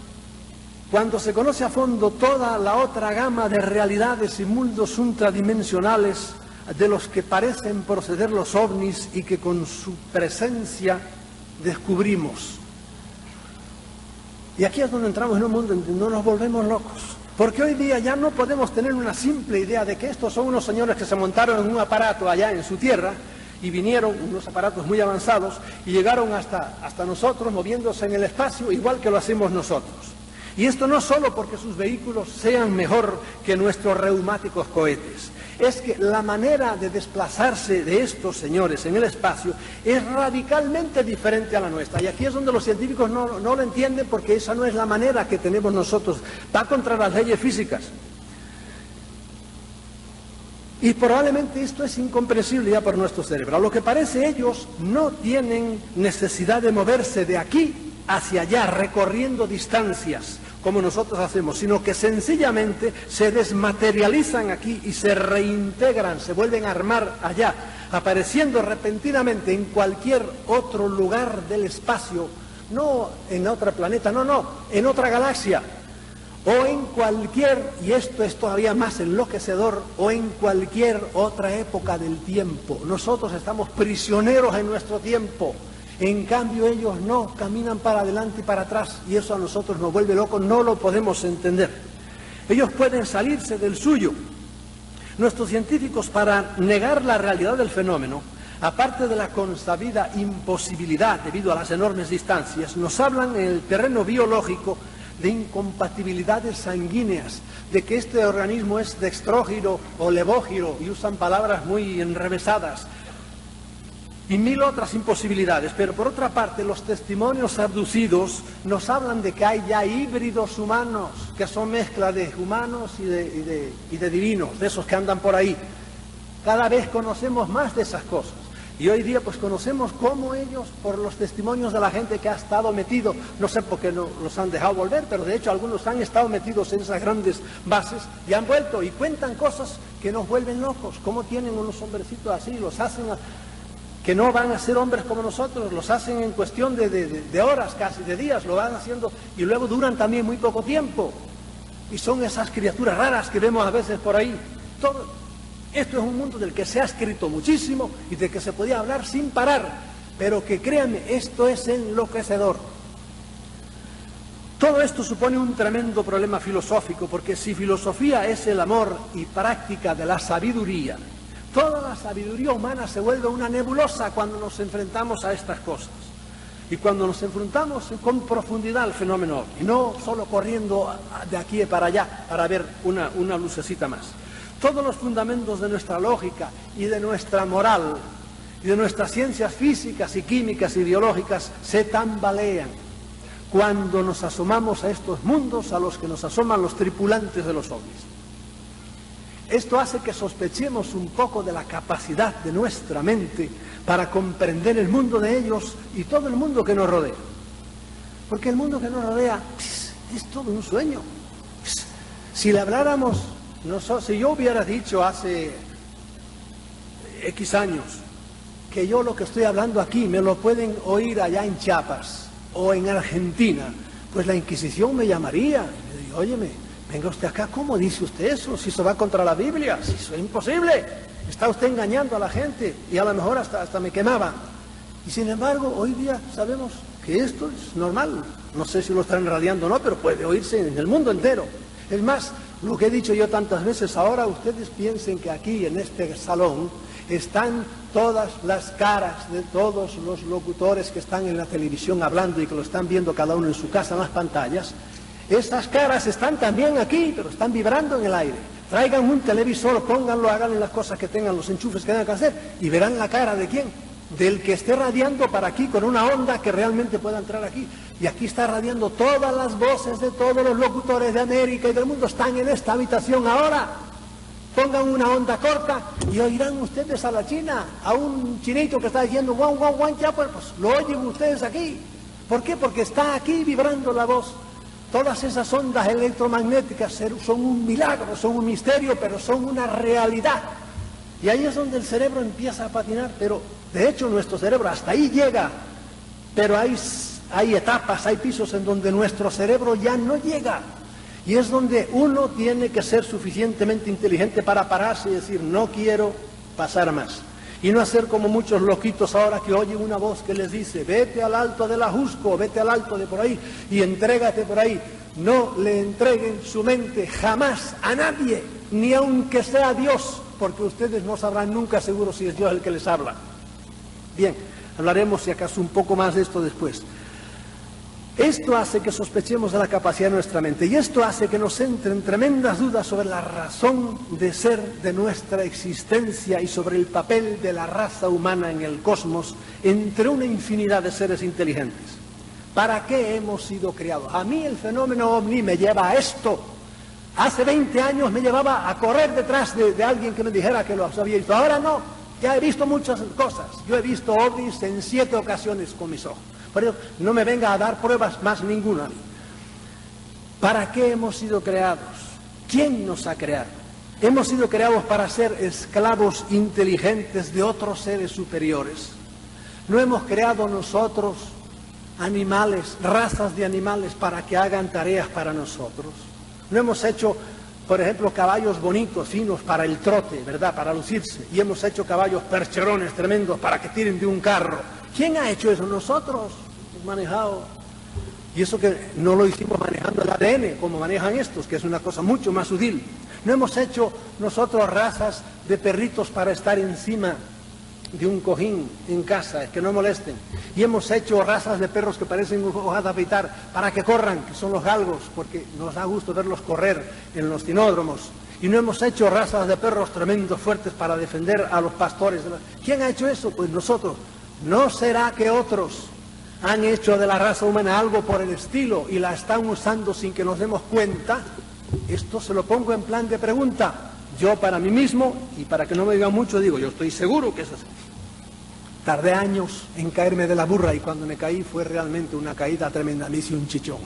A: cuando se conoce a fondo toda la otra gama de realidades y mundos ultradimensionales de los que parecen proceder los ovnis y que con su presencia descubrimos. Y aquí es donde entramos en un mundo en donde no nos volvemos locos. Porque hoy día ya no podemos tener una simple idea de que estos son unos señores que se montaron en un aparato allá en su tierra y vinieron, unos aparatos muy avanzados, y llegaron hasta nosotros moviéndose en el espacio igual que lo hacemos nosotros. Y esto no solo porque sus vehículos sean mejor que nuestros reumáticos cohetes, es que la manera de desplazarse de estos señores en el espacio es radicalmente diferente a la nuestra. Y aquí es donde los científicos no lo entienden, porque esa no es la manera que tenemos nosotros. Va contra las leyes físicas. Y probablemente esto es incomprensible ya por nuestro cerebro. A lo que parece, ellos no tienen necesidad de moverse de aquí hacia allá, recorriendo distancias como nosotros hacemos, sino que sencillamente se desmaterializan aquí y se reintegran, se vuelven a armar allá, apareciendo repentinamente en cualquier otro lugar del espacio, no en otro planeta, no, en otra galaxia, o en cualquier, y esto es todavía más enloquecedor, o en cualquier otra época del tiempo. Nosotros estamos prisioneros en nuestro tiempo. En cambio ellos no, caminan para adelante y para atrás, y eso a nosotros nos vuelve locos, no lo podemos entender. Ellos pueden salirse del suyo. Nuestros científicos, para negar la realidad del fenómeno, aparte de la consabida imposibilidad debido a las enormes distancias, nos hablan en el terreno biológico de incompatibilidades sanguíneas, de que este organismo es dextrógiro o levógiro, y usan palabras muy enrevesadas, y mil otras imposibilidades. Pero por otra parte, los testimonios abducidos nos hablan de que hay ya híbridos humanos, que son mezcla de humanos y de divinos, de esos que andan por ahí. Cada vez conocemos más de esas cosas. Y hoy día pues conocemos cómo ellos, por los testimonios de la gente que ha estado metido, no sé por qué no los han dejado volver, pero de hecho algunos han estado metidos en esas grandes bases y han vuelto y cuentan cosas que nos vuelven locos. Cómo tienen unos hombrecitos así, los hacen que no van a ser hombres como nosotros, los hacen en cuestión de horas, casi de días, lo van haciendo, y luego duran también muy poco tiempo. Y son esas criaturas raras que vemos a veces por ahí. Todo esto es un mundo del que se ha escrito muchísimo y del que se podía hablar sin parar, pero que créanme, esto es enloquecedor. Todo esto supone un tremendo problema filosófico, porque si filosofía es el amor y práctica de la sabiduría, toda la sabiduría humana se vuelve una nebulosa cuando nos enfrentamos a estas cosas. Y cuando nos enfrentamos con profundidad al fenómeno, y no solo corriendo de aquí para allá para ver una lucecita más. Todos los fundamentos de nuestra lógica y de nuestra moral y de nuestras ciencias físicas y químicas y biológicas se tambalean cuando nos asomamos a estos mundos a los que nos asoman los tripulantes de los ovnis. Esto hace que sospechemos un poco de la capacidad de nuestra mente para comprender el mundo de ellos y todo el mundo que nos rodea. Porque el mundo que nos rodea es todo un sueño. Si le habláramos, si yo hubiera dicho hace X años que yo lo que estoy hablando aquí me lo pueden oír allá en Chiapas o en Argentina, pues la Inquisición me llamaría y me diría, óyeme, venga usted acá, ¿cómo dice usted eso? Si eso va contra la Biblia, si eso es imposible, está usted engañando a la gente, y a lo mejor hasta me quemaba. Y sin embargo, hoy día sabemos que esto es normal. No sé si lo están radiando o no, pero puede oírse en el mundo entero. Es más, lo que he dicho yo tantas veces, ahora ustedes piensen que aquí en este salón están todas las caras de todos los locutores que están en la televisión hablando y que lo están viendo cada uno en su casa en las pantallas. Esas caras están también aquí, pero están vibrando en el aire. Traigan un televisor, pónganlo, háganle las cosas que tengan, los enchufes que tengan que hacer, y verán la cara de quién. Del que esté radiando para aquí con una onda que realmente pueda entrar aquí. Y aquí está radiando todas las voces de todos los locutores de América y del mundo. Están en esta habitación ahora. Pongan una onda corta y oirán ustedes a la China, a un chinito que está diciendo guan, guan, guan, ya, pues lo oyen ustedes aquí. ¿Por qué? Porque está aquí vibrando la voz. Todas esas ondas electromagnéticas son un milagro, son un misterio, pero son una realidad. Y ahí es donde el cerebro empieza a patinar, pero de hecho nuestro cerebro hasta ahí llega, pero hay etapas, hay pisos en donde nuestro cerebro ya no llega. Y es donde uno tiene que ser suficientemente inteligente para pararse y decir, no quiero pasar más. Y no hacer como muchos loquitos ahora que oyen una voz que les dice, vete al alto del Ajusco, vete al alto de por ahí y entrégate por ahí. No le entreguen su mente jamás a nadie, ni aunque sea Dios, porque ustedes no sabrán nunca seguro si es Dios el que les habla. Bien, hablaremos si acaso un poco más de esto después. Esto hace que sospechemos de la capacidad de nuestra mente y esto hace que nos entren tremendas dudas sobre la razón de ser de nuestra existencia y sobre el papel de la raza humana en el cosmos entre una infinidad de seres inteligentes. ¿Para qué hemos sido creados? A mí el fenómeno ovni me lleva a esto. Hace 20 años me llevaba a correr detrás de alguien que me dijera que lo había visto. Ahora no, ya he visto muchas cosas. Yo he visto ovnis en 7 ocasiones con mis ojos. Por eso no me venga a dar pruebas más ninguna. ¿Para qué hemos sido creados? ¿Quién nos ha creado? Hemos sido creados para ser esclavos inteligentes de otros seres superiores. No hemos creado nosotros animales, razas de animales para que hagan tareas para nosotros. No hemos hecho, por ejemplo, caballos bonitos, finos para el trote, ¿verdad? Para lucirse. Y hemos hecho caballos percherones tremendos para que tiren de un carro. ¿Quién ha hecho eso? Nosotros hemos manejado. Y eso que no lo hicimos manejando el ADN, como manejan estos, que es una cosa mucho más sutil. No hemos hecho nosotros razas de perritos para estar encima de un cojín en casa, que no molesten. Y hemos hecho razas de perros que parecen hojas de afeitar para que corran, que son los galgos, porque nos da gusto verlos correr en los tinódromos. Y no hemos hecho razas de perros tremendos, fuertes, para defender a los pastores. ¿Quién ha hecho eso? Pues nosotros. ¿No será que otros han hecho de la raza humana algo por el estilo y la están usando sin que nos demos cuenta? Esto se lo pongo en plan de pregunta. Yo para mí mismo, y para que no me digan mucho, digo, yo estoy seguro que es así. Tardé años en caerme de la burra y cuando me caí fue realmente una caída tremenda, me hice un chichón.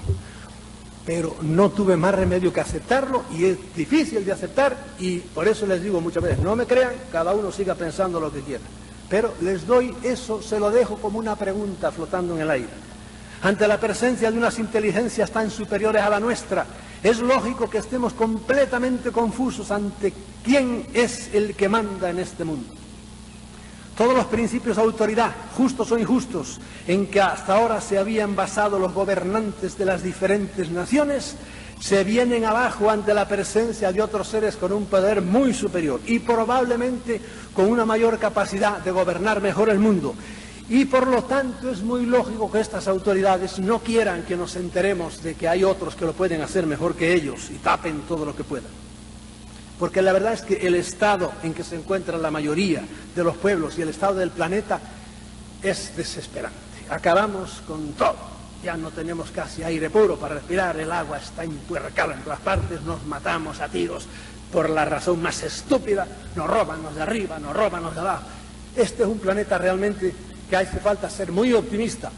A: Pero no tuve más remedio que aceptarlo y es difícil de aceptar y por eso les digo muchas veces, no me crean, cada uno siga pensando lo que quiera. Pero les doy eso, se lo dejo como una pregunta flotando en el aire. Ante la presencia de unas inteligencias tan superiores a la nuestra, es lógico que estemos completamente confusos ante quién es el que manda en este mundo. Todos los principios de autoridad, justos o injustos, en que hasta ahora se habían basado los gobernantes de las diferentes naciones, se vienen abajo ante la presencia de otros seres con un poder muy superior y probablemente con una mayor capacidad de gobernar mejor el mundo. Y por lo tanto es muy lógico que estas autoridades no quieran que nos enteremos de que hay otros que lo pueden hacer mejor que ellos y tapen todo lo que puedan. Porque la verdad es que el estado en que se encuentra la mayoría de los pueblos y el estado del planeta es desesperante. Acabamos con todo. Ya no tenemos casi aire puro para respirar, el agua está empuercada en todas partes, nos matamos a tiros por la razón más estúpida, nos roban los de arriba, nos roban los de abajo. Este es un planeta realmente que hace falta ser muy optimista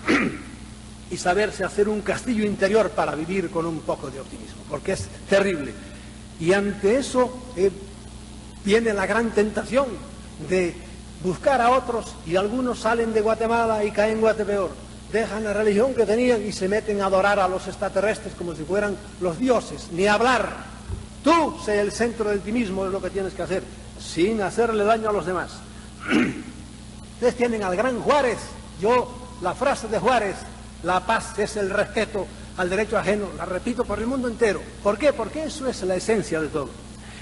A: y saberse hacer un castillo interior para vivir con un poco de optimismo, porque es terrible. Y ante eso viene la gran tentación de buscar a otros y algunos salen de Guatemala y caen en Guatepeor. Dejan la religión que tenían y se meten a adorar a los extraterrestres como si fueran los dioses, ni hablar. Tú sé el centro de ti mismo, es lo que tienes que hacer, sin hacerle daño a los demás. Ustedes tienen al gran Juárez. La frase de Juárez, la paz es el respeto al derecho ajeno, la repito por el mundo entero. ¿Por qué? Porque eso es la esencia de todo.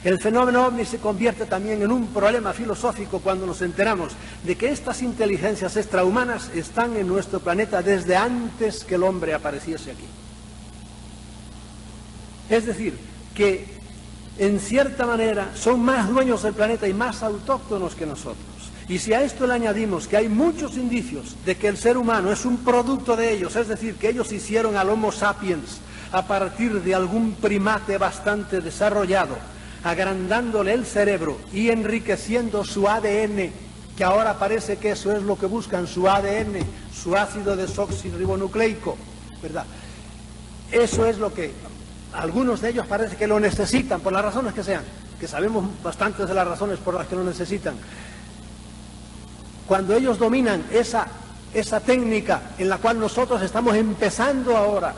A: El fenómeno ovni se convierte también en un problema filosófico cuando nos enteramos de que estas inteligencias extrahumanas están en nuestro planeta desde antes que el hombre apareciese aquí. Es decir, que en cierta manera son más dueños del planeta y más autóctonos que nosotros. Y si a esto le añadimos que hay muchos indicios de que el ser humano es un producto de ellos, es decir, que ellos hicieron al Homo sapiens a partir de algún primate bastante desarrollado, agrandándole el cerebro y enriqueciendo su ADN, que ahora parece que eso es lo que buscan, su ADN, su ácido desoxirribonucleico, ¿verdad? Eso es lo que algunos de ellos parece que lo necesitan, por las razones que sean, que sabemos bastantes de las razones por las que lo necesitan. Cuando ellos dominan esa técnica en la cual nosotros estamos empezando ahora,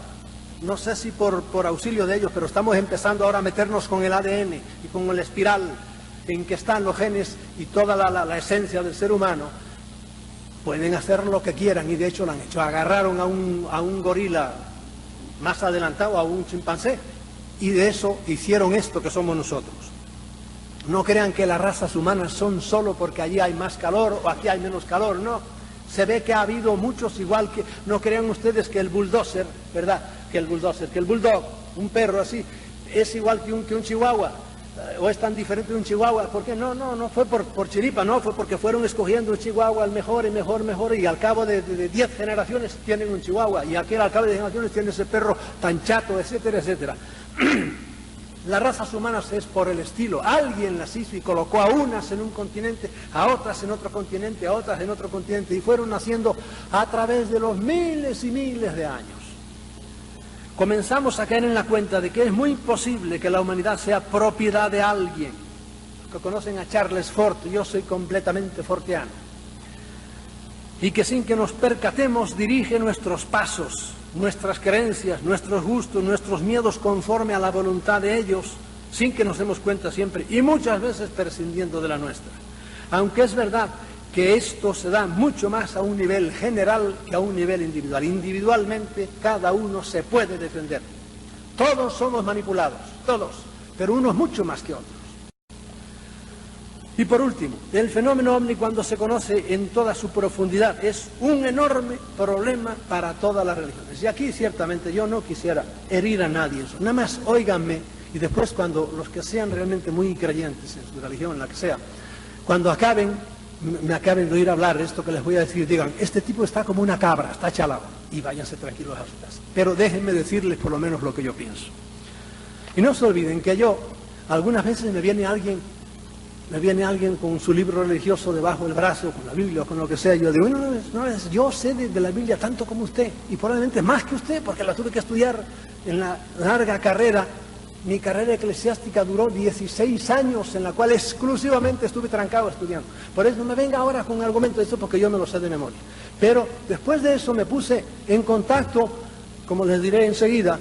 A: no sé si por auxilio de ellos, pero estamos empezando ahora a meternos con el ADN y con el espiral en que están los genes y toda la esencia del ser humano, pueden hacer lo que quieran, y de hecho lo han hecho. Agarraron a un gorila más adelantado, a un chimpancé, y de eso hicieron esto que somos nosotros. No crean que las razas humanas son solo porque allí hay más calor o aquí hay menos calor, no. Se ve que ha habido muchos, igual que, no crean ustedes que el bulldozer, ¿verdad? Que el bulldog, un perro así, es igual que un chihuahua, o es tan diferente de un chihuahua. ¿Por qué? No fue por chiripa, no, fue porque fueron escogiendo un chihuahua el mejor, y al cabo de 10 generaciones tienen un chihuahua, y aquel al cabo de 10 generaciones tiene ese perro tan chato, etcétera, etcétera. Las razas humanas es por el estilo. Alguien las hizo y colocó a unas en un continente, a otras en otro continente, a otras en otro continente, y fueron naciendo a través de los miles y miles de años. Comenzamos a caer en la cuenta de que es muy posible que la humanidad sea propiedad de alguien. Los que conocen a Charles Fort, yo soy completamente fortiano, y que sin que nos percatemos dirige nuestros pasos, nuestras creencias, nuestros gustos, nuestros miedos conforme a la voluntad de ellos, sin que nos demos cuenta siempre, y muchas veces prescindiendo de la nuestra. Aunque es verdad que esto se da mucho más a un nivel general que a un nivel individual. Individualmente cada uno se puede defender. Todos somos manipulados, todos, pero unos mucho más que otros. Y por último, el fenómeno ovni, cuando se conoce en toda su profundidad, es un enorme problema para todas las religiones. Y aquí ciertamente yo no quisiera herir a nadie, nada más óiganme, y después cuando los que sean realmente muy creyentes en su religión, en la que sea, cuando me acaben de oír hablar esto que les voy a decir, digan, este tipo está como una cabra, está chalado, y váyanse tranquilos a sus casas. Pero déjenme decirles por lo menos lo que yo pienso. Y no se olviden que yo, algunas veces me viene alguien con su libro religioso debajo del brazo, con la Biblia o con lo que sea, y yo digo, yo sé de la Biblia tanto como usted, y probablemente más que usted, porque la tuve que estudiar en la larga carrera. Mi carrera eclesiástica duró 16 años, en la cual exclusivamente estuve trancado estudiando. Por eso no me venga ahora con un argumento de esto, porque yo me lo sé de memoria. Pero después de eso me puse en contacto, como les diré enseguida,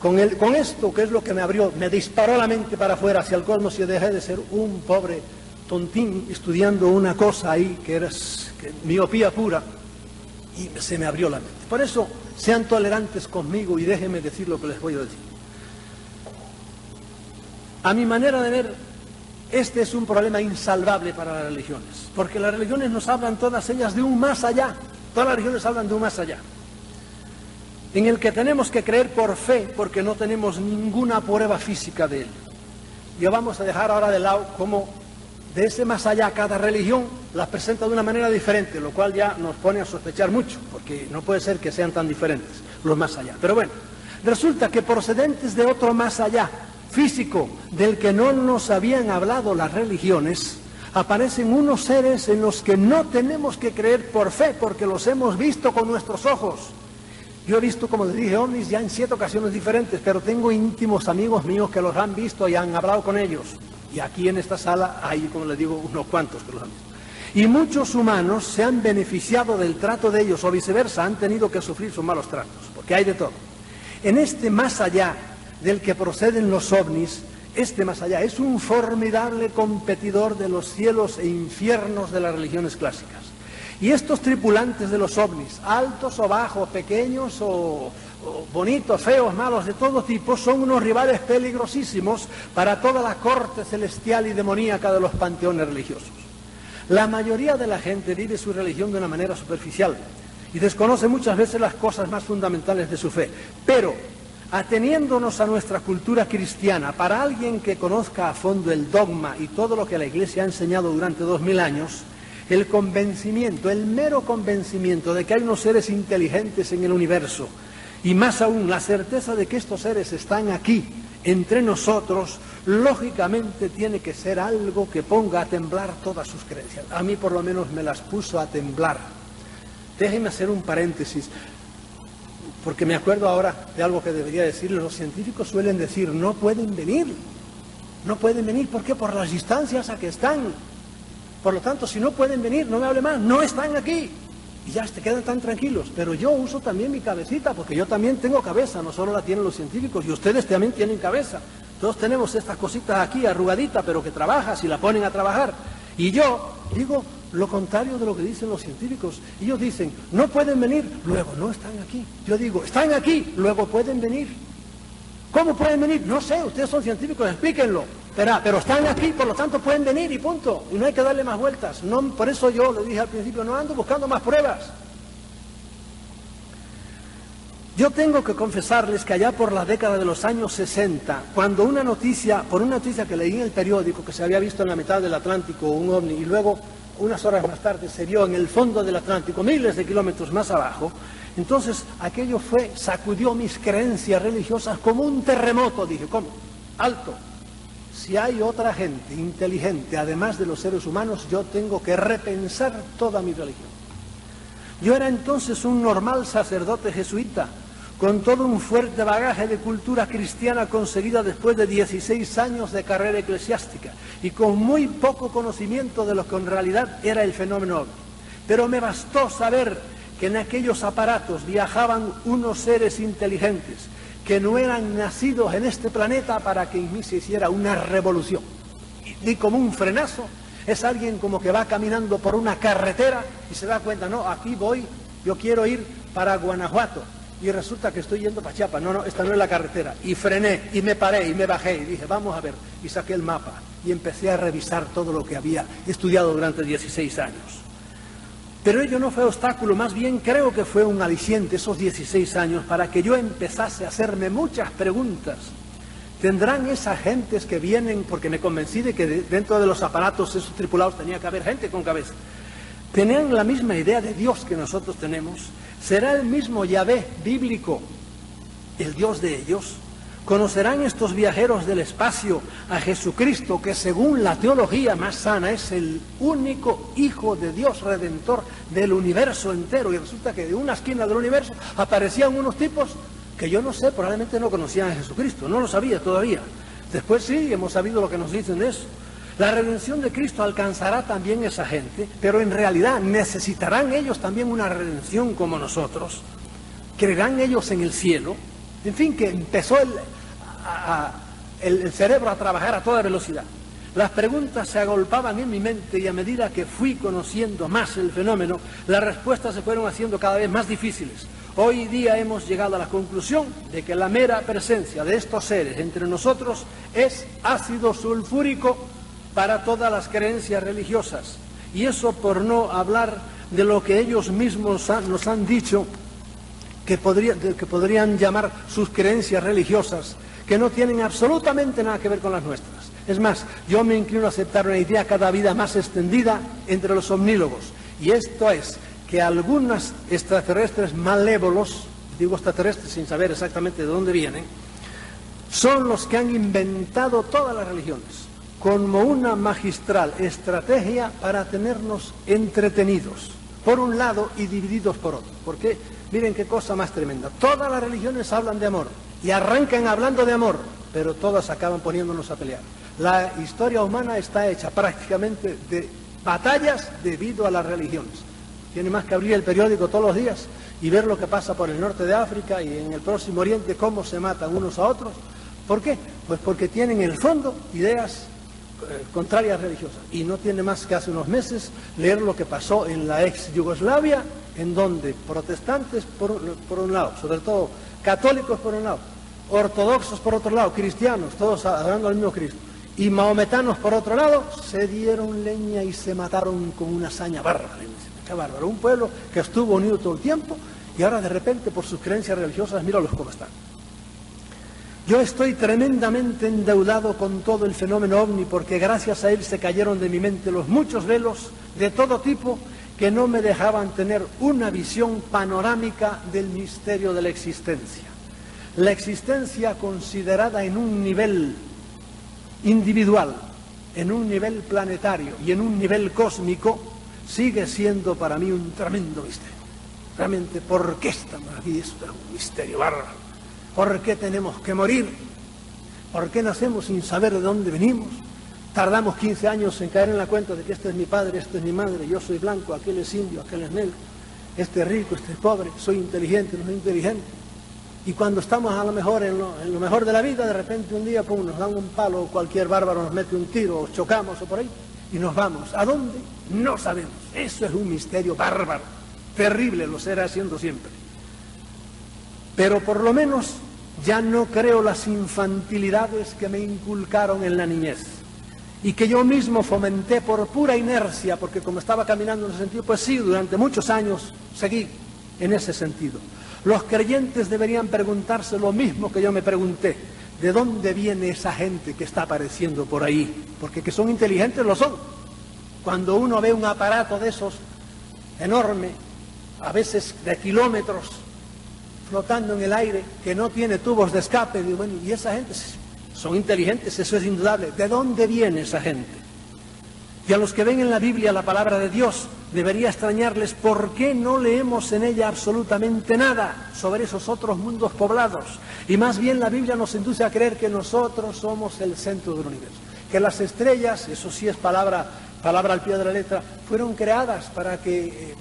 A: con esto, que es lo que me abrió, me disparó la mente para afuera, hacia el cosmos, y dejé de ser un pobre tontín estudiando una cosa ahí que era miopía pura, y se me abrió la mente. Por eso, sean tolerantes conmigo y déjenme decir lo que les voy a decir. A mi manera de ver, este es un problema insalvable para las religiones, porque las religiones nos hablan todas ellas de un más allá, todas las religiones hablan de un más allá, en el que tenemos que creer por fe, porque no tenemos ninguna prueba física de él. Y vamos a dejar ahora de lado cómo de ese más allá cada religión las presenta de una manera diferente, lo cual ya nos pone a sospechar mucho, porque no puede ser que sean tan diferentes los más allá. Pero bueno, resulta que procedentes de otro más allá, físico, del que no nos habían hablado las religiones, aparecen unos seres en los que no tenemos que creer por fe, porque los hemos visto con nuestros ojos. Yo he visto, como les dije, ovnis ya en 7 ocasiones diferentes, pero tengo íntimos amigos míos que los han visto y han hablado con ellos. Y aquí en esta sala hay, como les digo, unos cuantos que los han visto. Y muchos humanos se han beneficiado del trato de ellos, o viceversa, han tenido que sufrir sus malos tratos, porque hay de todo. En este más allá del que proceden los ovnis, este más allá es un formidable competidor de los cielos e infiernos de las religiones clásicas. Y estos tripulantes de los ovnis, altos o bajos, pequeños o bonitos, feos, malos, de todo tipo, son unos rivales peligrosísimos para toda la corte celestial y demoníaca de los panteones religiosos. La mayoría de la gente vive su religión de una manera superficial y desconoce muchas veces las cosas más fundamentales de su fe. Pero, ateniéndonos a nuestra cultura cristiana, para alguien que conozca a fondo el dogma y todo lo que la Iglesia ha enseñado durante 2000 años, el convencimiento, el mero convencimiento de que hay unos seres inteligentes en el universo, y más aún la certeza de que estos seres están aquí, entre nosotros, lógicamente tiene que ser algo que ponga a temblar todas sus creencias. A mí por lo menos me las puso a temblar. Déjenme hacer un paréntesis, porque me acuerdo ahora de algo que debería decirles. Los científicos suelen decir, no pueden venir. No pueden venir, ¿por qué? Por las distancias a que están. Por lo tanto, si no pueden venir, no me hable más, no están aquí. Y ya se quedan tan tranquilos. Pero yo uso también mi cabecita, porque yo también tengo cabeza, no solo la tienen los científicos, y ustedes también tienen cabeza. Todos tenemos estas cositas aquí, arrugaditas, pero que trabaja, si la ponen a trabajar. Y yo digo lo contrario de lo que dicen los científicos. Ellos dicen, no pueden venir, luego no están aquí. Yo digo, están aquí, luego pueden venir. ¿Cómo pueden venir? No sé, ustedes son científicos, explíquenlo. Pero están aquí, por lo tanto pueden venir y punto. Y no hay que darle más vueltas. No, por eso yo le dije al principio, no ando buscando más pruebas. Yo tengo que confesarles que allá por la década de los años 60, cuando por una noticia que leí en el periódico, que se había visto en la mitad del Atlántico un ovni, y luego unas horas más tarde se vio en el fondo del Atlántico, miles de kilómetros más abajo, entonces aquello sacudió mis creencias religiosas como un terremoto. Dije, ¿cómo? Alto. Si hay otra gente inteligente, además de los seres humanos, yo tengo que repensar toda mi religión. Yo era entonces un normal sacerdote jesuita, con todo un fuerte bagaje de cultura cristiana conseguida después de 16 años de carrera eclesiástica y con muy poco conocimiento de lo que en realidad era el fenómeno ovni. Pero me bastó saber que en aquellos aparatos viajaban unos seres inteligentes que no eran nacidos en este planeta para que en mí se hiciera una revolución. Y como un frenazo, es alguien como que va caminando por una carretera y se da cuenta, no, aquí voy, yo quiero ir para Guanajuato. Y resulta que estoy yendo para Chiapas. No, esta no es la carretera. Y frené, y me paré, y me bajé, y dije, vamos a ver. Y saqué el mapa, y empecé a revisar todo lo que había estudiado durante 16 años. Pero ello no fue obstáculo, más bien creo que fue un aliciente esos 16 años para que yo empezase a hacerme muchas preguntas. ¿Tendrán esas gentes que vienen, porque me convencí de que dentro de los aparatos esos tripulados tenía que haber gente con cabeza? ¿Tenían la misma idea de Dios que nosotros tenemos? ¿Será el mismo Yahvé bíblico el Dios de ellos? ¿Conocerán estos viajeros del espacio a Jesucristo, que según la teología más sana es el único Hijo de Dios Redentor del universo entero? Y resulta que de una esquina del universo aparecían unos tipos que yo no sé, probablemente no conocían a Jesucristo, no lo sabía todavía. Después sí, hemos sabido lo que nos dicen de eso. La redención de Cristo alcanzará también esa gente, pero en realidad necesitarán ellos también una redención como nosotros. ¿Creerán ellos en el cielo? En fin, que empezó el cerebro a trabajar a toda velocidad. Las preguntas se agolpaban en mi mente y a medida que fui conociendo más el fenómeno, las respuestas se fueron haciendo cada vez más difíciles. Hoy día hemos llegado a la conclusión de que la mera presencia de estos seres entre nosotros es ácido sulfúrico para todas las creencias religiosas. Y eso por no hablar de lo que ellos mismos nos han dicho que podrían llamar sus creencias religiosas, que no tienen absolutamente nada que ver con las nuestras. Es más, yo me inclino a aceptar una idea cada día más extendida entre los omnílogos, y esto es que algunos extraterrestres malévolos, digo extraterrestres sin saber exactamente de dónde vienen, son los que han inventado todas las religiones como una magistral estrategia para tenernos entretenidos, por un lado, y divididos por otro. Porque miren qué cosa más tremenda. Todas las religiones hablan de amor y arrancan hablando de amor, pero todas acaban poniéndonos a pelear. La historia humana está hecha prácticamente de batallas debido a las religiones. Tiene más que abrir el periódico todos los días y ver lo que pasa por el norte de África y en el Próximo Oriente, cómo se matan unos a otros. ¿Por qué? Pues porque tienen en el fondo ideas contrarias religiosas. Y no tiene más que hace unos meses leer lo que pasó en la ex Yugoslavia, en donde protestantes por un lado, sobre todo católicos por un lado, ortodoxos por otro lado, cristianos, todos adorando al mismo Cristo, y mahometanos por otro lado, se dieron leña y se mataron con una hazaña bárbara. Qué bárbaro, un pueblo que estuvo unido todo el tiempo y ahora de repente por sus creencias religiosas, míralos cómo están. Yo estoy tremendamente endeudado con todo el fenómeno ovni porque gracias a él se cayeron de mi mente los muchos velos de todo tipo que no me dejaban tener una visión panorámica del misterio de la existencia. La existencia considerada en un nivel individual, en un nivel planetario y en un nivel cósmico sigue siendo para mí un tremendo misterio. Realmente, ¿por qué estamos aquí? Es un misterio bárbaro. ¿Por qué tenemos que morir? ¿Por qué nacemos sin saber de dónde venimos? Tardamos 15 años en caer en la cuenta de que este es mi padre, este es mi madre, yo soy blanco, aquel es indio, aquel es negro, este es rico, este es pobre, soy inteligente, no soy inteligente. Y cuando estamos a lo mejor en lo mejor de la vida, de repente un día pum, nos dan un palo, cualquier bárbaro nos mete un tiro, o chocamos o por ahí, y nos vamos. ¿A dónde? No sabemos. Eso es un misterio bárbaro, terrible, lo será siendo siempre. Pero por lo menos ya no creo las infantilidades que me inculcaron en la niñez y que yo mismo fomenté por pura inercia, porque como estaba caminando en ese sentido, pues sí, durante muchos años seguí en ese sentido. Los creyentes deberían preguntarse lo mismo que yo me pregunté: ¿de dónde viene esa gente que está apareciendo por ahí? Porque que son inteligentes lo son. Cuando uno ve un aparato de esos enorme, a veces de kilómetros, flotando en el aire, que no tiene tubos de escape, digo, bueno, y esa gente son inteligentes, eso es indudable. ¿De dónde viene esa gente? Y a los que ven en la Biblia la palabra de Dios, debería extrañarles por qué no leemos en ella absolutamente nada sobre esos otros mundos poblados. Y más bien la Biblia nos induce a creer que nosotros somos el centro del universo. Que las estrellas, eso sí es palabra al pie de la letra, fueron creadas para que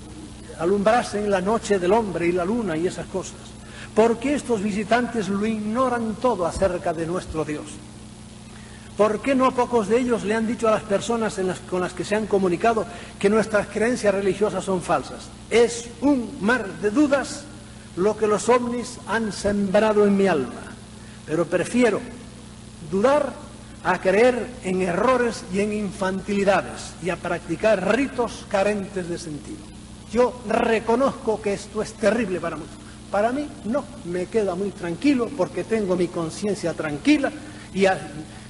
A: alumbrasen la noche del hombre y la luna y esas cosas. ¿Por qué estos visitantes lo ignoran todo acerca de nuestro Dios? ¿Por qué no pocos de ellos le han dicho a las personas con las que se han comunicado que nuestras creencias religiosas son falsas? Es un mar de dudas lo que los ovnis han sembrado en mi alma. Pero prefiero dudar a creer en errores y en infantilidades y a practicar ritos carentes de sentido. Yo reconozco que esto es terrible para muchos. Para mí no, me queda muy tranquilo porque tengo mi conciencia tranquila y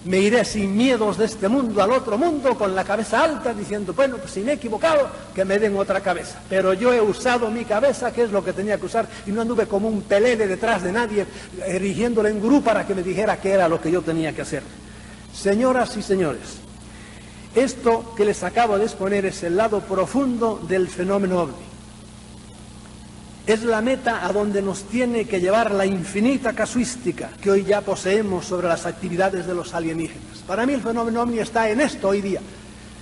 A: me iré sin miedos de este mundo al otro mundo con la cabeza alta diciendo, bueno, pues si me he equivocado, que me den otra cabeza. Pero yo he usado mi cabeza, que es lo que tenía que usar, y no anduve como un pelele detrás de nadie, erigiéndole en gurú para que me dijera qué era lo que yo tenía que hacer. Señoras y señores, esto que les acabo de exponer es el lado profundo del fenómeno ovni. Es la meta a donde nos tiene que llevar la infinita casuística que hoy ya poseemos sobre las actividades de los alienígenas. Para mí el fenómeno ovni está en esto hoy día.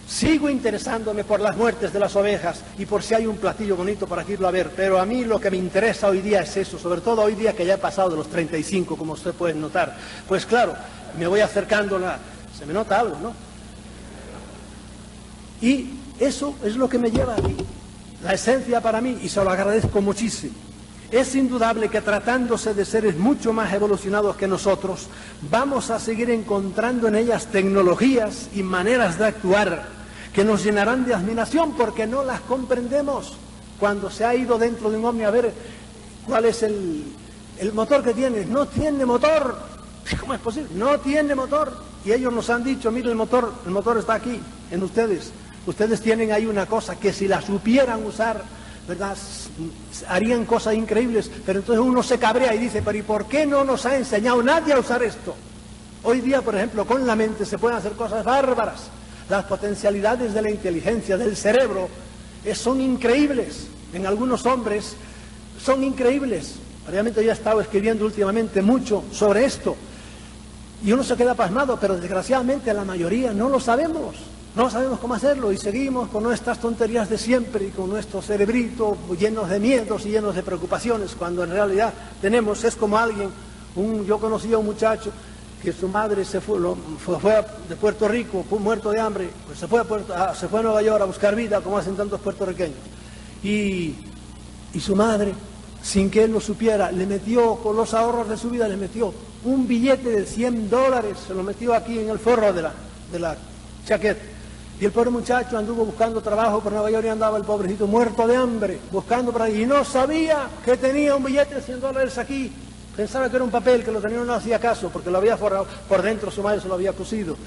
A: Sigo interesándome por las muertes de las ovejas y por si hay un platillo bonito para irlo a ver, pero a mí lo que me interesa hoy día es eso, sobre todo hoy día que ya he pasado de los 35, como usted puede notar. Pues claro, me voy acercando, se me nota algo, ¿no? Y eso es lo que me lleva a mí. La esencia para mí, y se lo agradezco muchísimo, es indudable que tratándose de seres mucho más evolucionados que nosotros, vamos a seguir encontrando en ellas tecnologías y maneras de actuar que nos llenarán de admiración porque no las comprendemos. Cuando se ha ido dentro de un ovni a ver cuál es el motor que tiene, no tiene motor. ¿Cómo es posible? No tiene motor. Y ellos nos han dicho, mire, el motor está aquí, en ustedes. Ustedes tienen ahí una cosa que si la supieran usar, ¿verdad?, harían cosas increíbles, pero entonces uno se cabrea y dice, pero ¿y por qué no nos ha enseñado nadie a usar esto? Hoy día, por ejemplo, con la mente se pueden hacer cosas bárbaras. Las potencialidades de la inteligencia, del cerebro, son increíbles. En algunos hombres son increíbles. Realmente yo he estado escribiendo últimamente mucho sobre esto. Y uno se queda pasmado, pero desgraciadamente la mayoría no lo sabemos. No sabemos cómo hacerlo y seguimos con nuestras tonterías de siempre y con nuestro cerebrito llenos de miedos y llenos de preocupaciones, cuando en realidad es como alguien, yo conocí a un muchacho que su madre se fue de Puerto Rico, muerto de hambre, pues se fue a Nueva York a buscar vida, como hacen tantos puertorriqueños. Y su madre, sin que él lo supiera, le metió, con los ahorros de su vida, le metió un billete de $100, se lo metió aquí en el forro de la chaqueta. Y el pobre muchacho anduvo buscando trabajo por Nueva York y andaba el pobrecito muerto de hambre, buscando por ahí. Y no sabía que tenía un billete de $100 aquí. Pensaba que era un papel, que lo tenía, no hacía caso, porque lo había forrado por dentro, su madre se lo había cosido.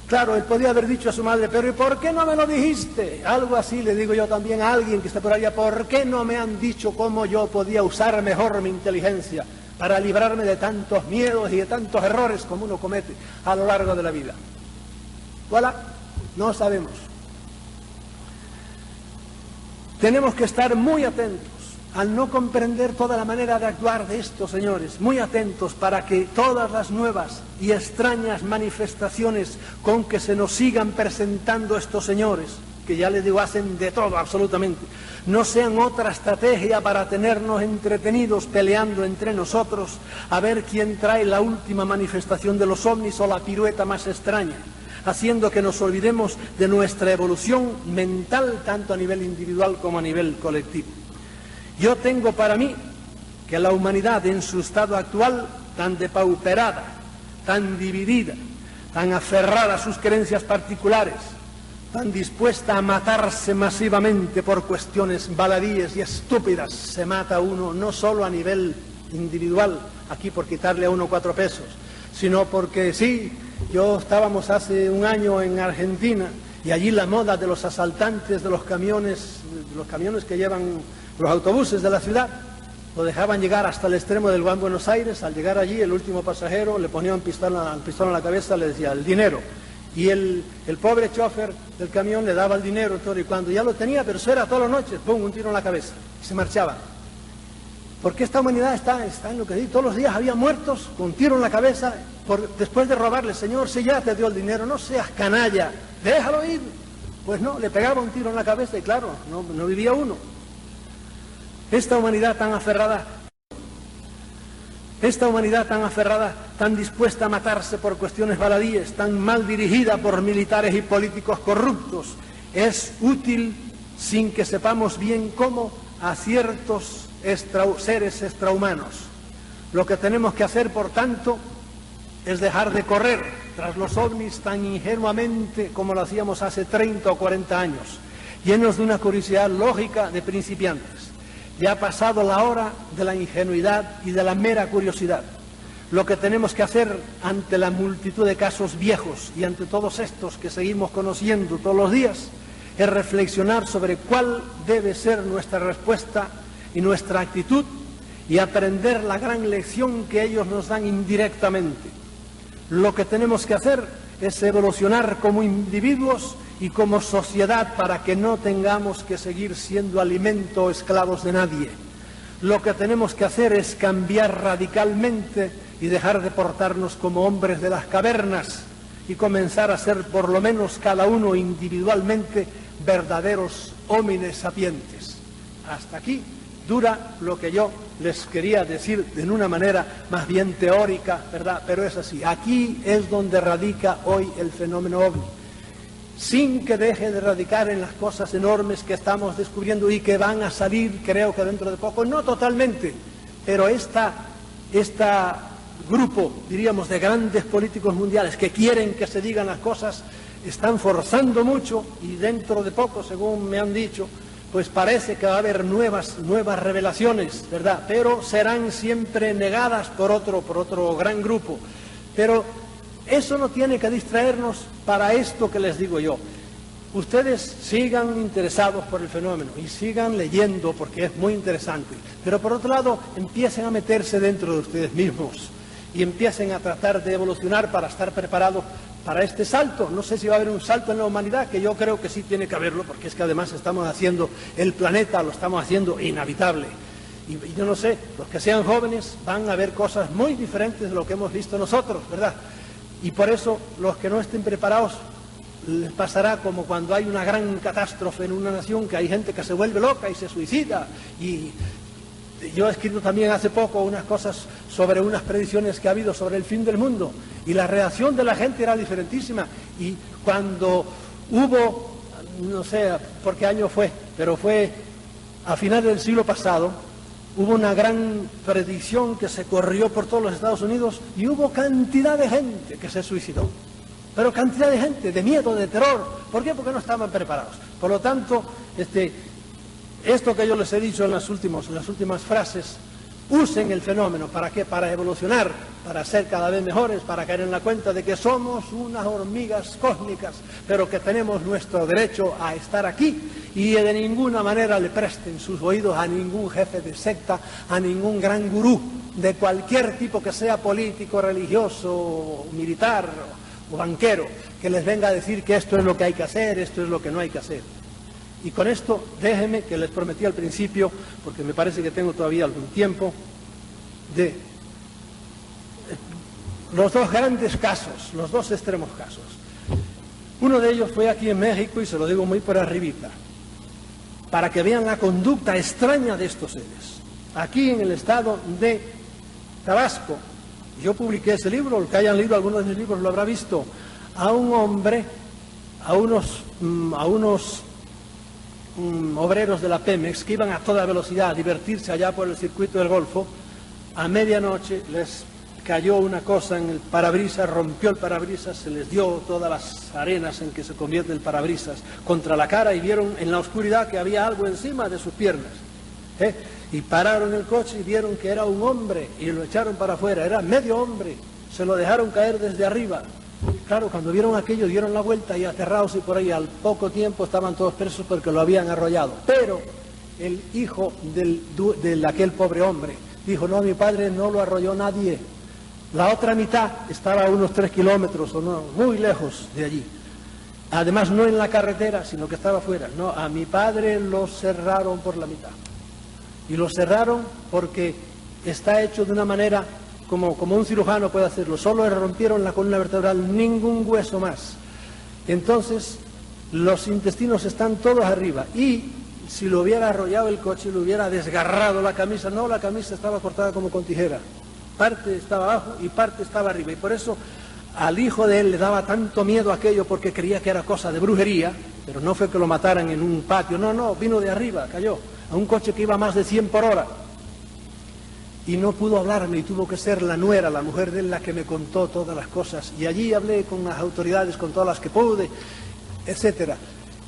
A: Claro, él podía haber dicho a su madre, pero ¿y por qué no me lo dijiste? Algo así le digo yo también a alguien que está por allá, ¿por qué no me han dicho cómo yo podía usar mejor mi inteligencia para librarme de tantos miedos y de tantos errores como uno comete a lo largo de la vida? Voilà. No sabemos. Tenemos que estar muy atentos al no comprender toda la manera de actuar de estos señores, muy atentos para que todas las nuevas y extrañas manifestaciones con que se nos sigan presentando estos señores, que ya les digo, hacen de todo absolutamente, no sean otra estrategia para tenernos entretenidos peleando entre nosotros a ver quién trae la última manifestación de los ovnis o la pirueta más extraña, haciendo que nos olvidemos de nuestra evolución mental tanto a nivel individual como a nivel colectivo. Yo tengo para mí que la humanidad en su estado actual, tan depauperada, tan dividida, tan aferrada a sus creencias particulares, tan dispuesta a matarse masivamente por cuestiones baladíes y estúpidas, se mata uno no solo a nivel individual, aquí por quitarle a uno 4 pesos, sino porque sí, estábamos hace un año en Argentina y allí la moda de los asaltantes de los camiones que llevan los autobuses de la ciudad, lo dejaban llegar hasta el extremo del Gran Buenos Aires. Al llegar allí, el último pasajero le ponía un pistón en la cabeza, le decía, el dinero. Y el pobre chofer del camión le daba el dinero, todo, y cuando ya lo tenía, pero eso era todas las noches, ¡pum!, un tiro en la cabeza, y se marchaba. Porque esta humanidad está en lo que digo, todos los días había muertos con tiro en la cabeza, después de robarle, Señor, si ya te dio el dinero, no seas canalla, déjalo ir. Pues no, le pegaba un tiro en la cabeza y claro, no vivía uno. Esta humanidad tan aferrada, tan dispuesta a matarse por cuestiones baladíes, tan mal dirigida por militares y políticos corruptos, es útil sin que sepamos bien cómo a ciertos seres extrahumanos. Lo que tenemos que hacer, por tanto, es dejar de correr tras los ovnis tan ingenuamente como lo hacíamos hace 30 o 40 años, llenos de una curiosidad lógica de principiantes. Ya ha pasado la hora de la ingenuidad y de la mera curiosidad. Lo que tenemos que hacer ante la multitud de casos viejos y ante todos estos que seguimos conociendo todos los días es reflexionar sobre cuál debe ser nuestra respuesta y nuestra actitud y aprender la gran lección que ellos nos dan indirectamente. Lo que tenemos que hacer es evolucionar como individuos y como sociedad para que no tengamos que seguir siendo alimento o esclavos de nadie. Lo que tenemos que hacer es cambiar radicalmente y dejar de portarnos como hombres de las cavernas y comenzar a ser por lo menos cada uno individualmente verdaderos homines sapientes. Hasta aquí dura lo que yo les quería decir en una manera más bien teórica, ¿verdad? Pero es así. Aquí es donde radica hoy el fenómeno ovni. Sin que deje de radicar en las cosas enormes que estamos descubriendo y que van a salir, creo que dentro de poco, no totalmente, pero este grupo, diríamos, de grandes políticos mundiales que quieren que se digan las cosas, están forzando mucho y dentro de poco, según me han dicho, pues parece que va a haber nuevas revelaciones, ¿verdad? Pero serán siempre negadas por otro gran grupo. Pero eso no tiene que distraernos para esto que les digo yo. Ustedes sigan interesados por el fenómeno y sigan leyendo porque es muy interesante. Pero por otro lado, empiecen a meterse dentro de ustedes mismos y empiecen a tratar de evolucionar para estar preparados para este salto. No sé si va a haber un salto en la humanidad, que yo creo que sí tiene que haberlo, porque es que además estamos haciendo el planeta, lo estamos haciendo inhabitable. Y yo no sé, los que sean jóvenes van a ver cosas muy diferentes de lo que hemos visto nosotros, ¿verdad? Y por eso los que no estén preparados les pasará como cuando hay una gran catástrofe en una nación, que hay gente que se vuelve loca y se suicida. Y yo he escrito también hace poco unas cosas sobre unas predicciones que ha habido sobre el fin del mundo y la reacción de la gente era diferentísima. Y cuando hubo, no sé por qué año fue, pero fue a finales del siglo pasado, hubo una gran predicción que se corrió por todos los Estados Unidos y hubo cantidad de gente que se suicidó. Pero cantidad de gente, de miedo, de terror. ¿Por qué? Porque no estaban preparados. Por lo tanto, esto que yo les he dicho en las últimas frases, usen el fenómeno. ¿Para qué? Para evolucionar, para ser cada vez mejores, para caer en la cuenta de que somos unas hormigas cósmicas, pero que tenemos nuestro derecho a estar aquí y de ninguna manera le presten sus oídos a ningún jefe de secta, a ningún gran gurú de cualquier tipo que sea político, religioso, militar o banquero, que les venga a decir que esto es lo que hay que hacer, esto es lo que no hay que hacer. Y con esto, déjenme, que les prometí al principio, porque me parece que tengo todavía algún tiempo, de los dos grandes casos, los dos extremos casos. Uno de ellos fue aquí en México, y se lo digo muy por arribita, para que vean la conducta extraña de estos seres. Aquí en el estado de Tabasco, yo publiqué ese libro, el que hayan leído algunos de mis libros lo habrá visto, a un hombre, a unos obreros de la Pemex que iban a toda velocidad a divertirse allá por el circuito del Golfo. A medianoche les cayó una cosa en el parabrisas, rompió el parabrisas, se les dio todas las arenas en que se convierte el parabrisas contra la cara, y vieron en la oscuridad que había algo encima de sus piernas. Y pararon el coche y vieron que era un hombre y lo echaron para afuera, era medio hombre, se lo dejaron caer desde arriba. Claro, cuando vieron aquello dieron la vuelta y aterrados, y por ahí al poco tiempo estaban todos presos porque lo habían arrollado. Pero el hijo de aquel pobre hombre dijo: no, mi padre no lo arrolló nadie. La otra mitad estaba a unos 3 kilómetros o no, muy lejos de allí. Además, no en la carretera, sino que estaba fuera. No, a mi padre lo cerraron por la mitad. Y lo cerraron porque está hecho de una manera como un cirujano puede hacerlo. Solo le rompieron la columna vertebral, ningún hueso más. Entonces, los intestinos están todos arriba. Y si lo hubiera arrollado el coche, le hubiera desgarrado la camisa. No, la camisa estaba cortada como con tijera. Parte estaba abajo y parte estaba arriba. Y por eso al hijo de él le daba tanto miedo aquello, porque creía que era cosa de brujería. Pero no fue que lo mataran en un patio. No, vino de arriba, cayó a un coche que iba a más de 100 por hora. Y no pudo hablarme, y tuvo que ser la nuera, la mujer de él, la que me contó todas las cosas. Y allí hablé con las autoridades, con todas las que pude, etcétera.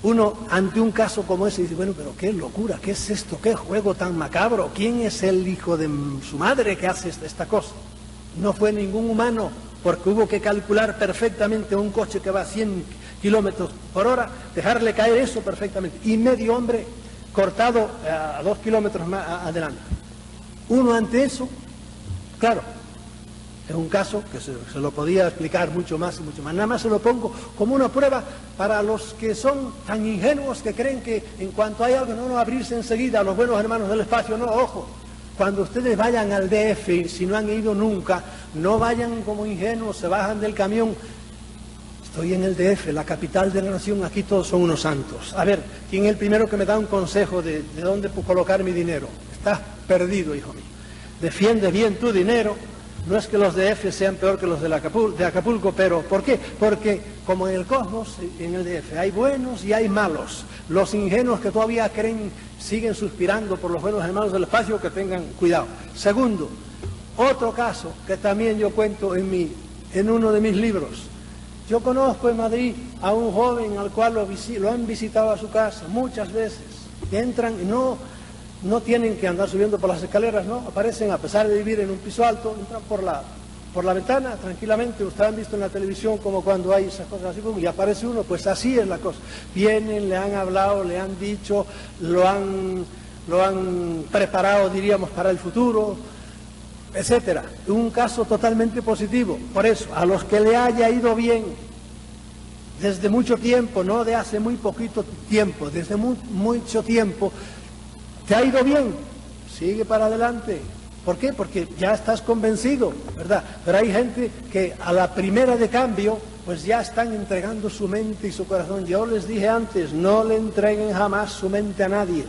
A: Uno, ante un caso como ese, dice: bueno, pero qué locura, ¿qué es esto? ¿Qué juego tan macabro? ¿Quién es el hijo de su madre que hace esta cosa? No fue ningún humano, porque hubo que calcular perfectamente un coche que va a 100 kilómetros por hora, dejarle caer eso perfectamente. Y medio hombre cortado a 2 kilómetros más adelante. Uno ante eso, claro, es un caso que se lo podía explicar mucho más y mucho más. Nada más se lo pongo como una prueba para los que son tan ingenuos que creen que en cuanto hay algo no abrirse enseguida a los buenos hermanos del espacio. No, ojo, cuando ustedes vayan al DF, si no han ido nunca, no vayan como ingenuos, se bajan del camión. Estoy en el DF, la capital de la nación, aquí todos son unos santos. A ver, ¿quién es el primero que me da un consejo de dónde colocar mi dinero? Estás perdido, hijo mío. Defiende bien tu dinero. No es que los DF sean peor que los de Acapulco, pero ¿por qué? Porque como en el cosmos, en el DF, hay buenos y hay malos. Los ingenuos que todavía creen, siguen suspirando por los buenos hermanos del espacio, que tengan cuidado. Segundo, otro caso que también yo cuento en uno de mis libros. Yo conozco en Madrid a un joven al cual lo han visitado a su casa muchas veces. Entran y no tienen que andar subiendo por las escaleras, ¿no? Aparecen, a pesar de vivir en un piso alto, entran por la ventana tranquilamente. Ustedes han visto en la televisión como cuando hay esas cosas así, y aparece uno, pues así es la cosa. Vienen, le han hablado, le han dicho, lo han preparado, diríamos, para el futuro, etcétera. Un caso totalmente positivo. Por eso, a los que le haya ido bien desde mucho tiempo, no de hace muy poquito tiempo, desde mucho tiempo, ¿te ha ido bien? Sigue para adelante. ¿Por qué? Porque ya estás convencido, ¿verdad? Pero hay gente que a la primera de cambio, pues ya están entregando su mente y su corazón. Yo les dije antes, no le entreguen jamás su mente a nadie.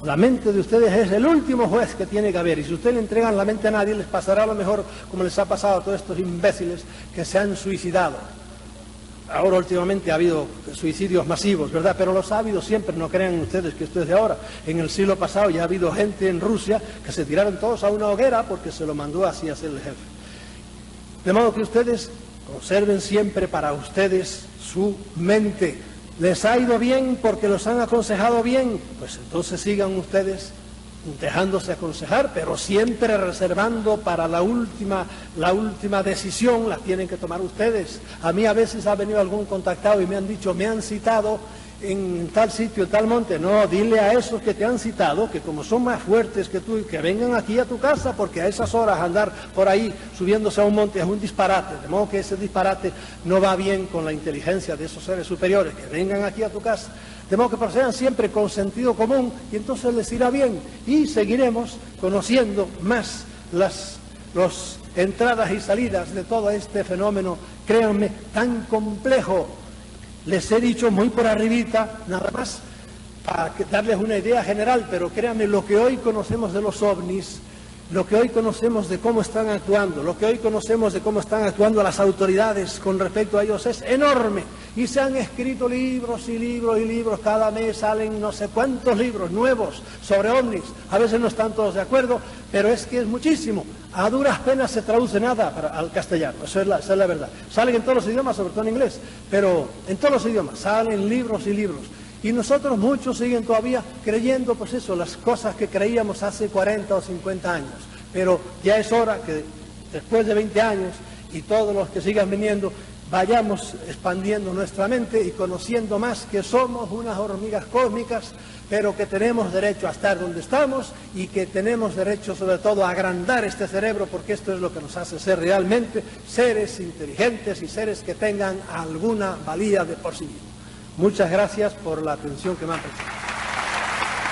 A: La mente de ustedes es el último juez que tiene que haber, y si ustedes le entregan la mente a nadie, les pasará lo mejor como les ha pasado a todos estos imbéciles que se han suicidado. Ahora últimamente ha habido suicidios masivos, ¿verdad? Pero los ha habido siempre, no crean ustedes que esto es de ahora. En el siglo pasado ya ha habido gente en Rusia que se tiraron todos a una hoguera porque se lo mandó así a hacer el jefe. De modo que ustedes conserven siempre para ustedes su mente. ¿Les ha ido bien porque los han aconsejado bien? Pues entonces sigan ustedes dejándose aconsejar, pero siempre reservando para la última decisión, la tienen que tomar ustedes. A mí a veces ha venido algún contactado y me han dicho, me han citado en tal sitio, en tal monte. No, dile a esos que te han citado, que como son más fuertes que tú, que vengan aquí a tu casa, porque a esas horas andar por ahí subiéndose a un monte es un disparate. De modo que ese disparate no va bien con la inteligencia de esos seres superiores, que vengan aquí a tu casa. De modo que procedan siempre con sentido común, y entonces les irá bien, y seguiremos conociendo más las entradas y salidas de todo este fenómeno, créanme, tan complejo, Les he dicho muy por arribita, nada más, para darles una idea general, pero créanme, lo que hoy conocemos de los ovnis, lo que hoy conocemos de cómo están actuando, lo que hoy conocemos de cómo están actuando las autoridades con respecto a ellos es enorme. Y se han escrito libros y libros y libros, cada mes salen no sé cuántos libros nuevos sobre ovnis. A veces no están todos de acuerdo, pero es que es muchísimo. A duras penas se traduce nada al castellano, esa es la verdad. Salen en todos los idiomas, sobre todo en inglés, pero en todos los idiomas salen libros y libros. Y nosotros, muchos siguen todavía creyendo, pues eso, las cosas que creíamos hace 40 o 50 años. Pero ya es hora que después de 20 años y todos los que sigan viniendo, vayamos expandiendo nuestra mente y conociendo más que somos unas hormigas cósmicas, pero que tenemos derecho a estar donde estamos y que tenemos derecho sobre todo a agrandar este cerebro, porque esto es lo que nos hace ser realmente seres inteligentes y seres que tengan alguna valía de por sí mismos. Muchas gracias por la atención que me han prestado.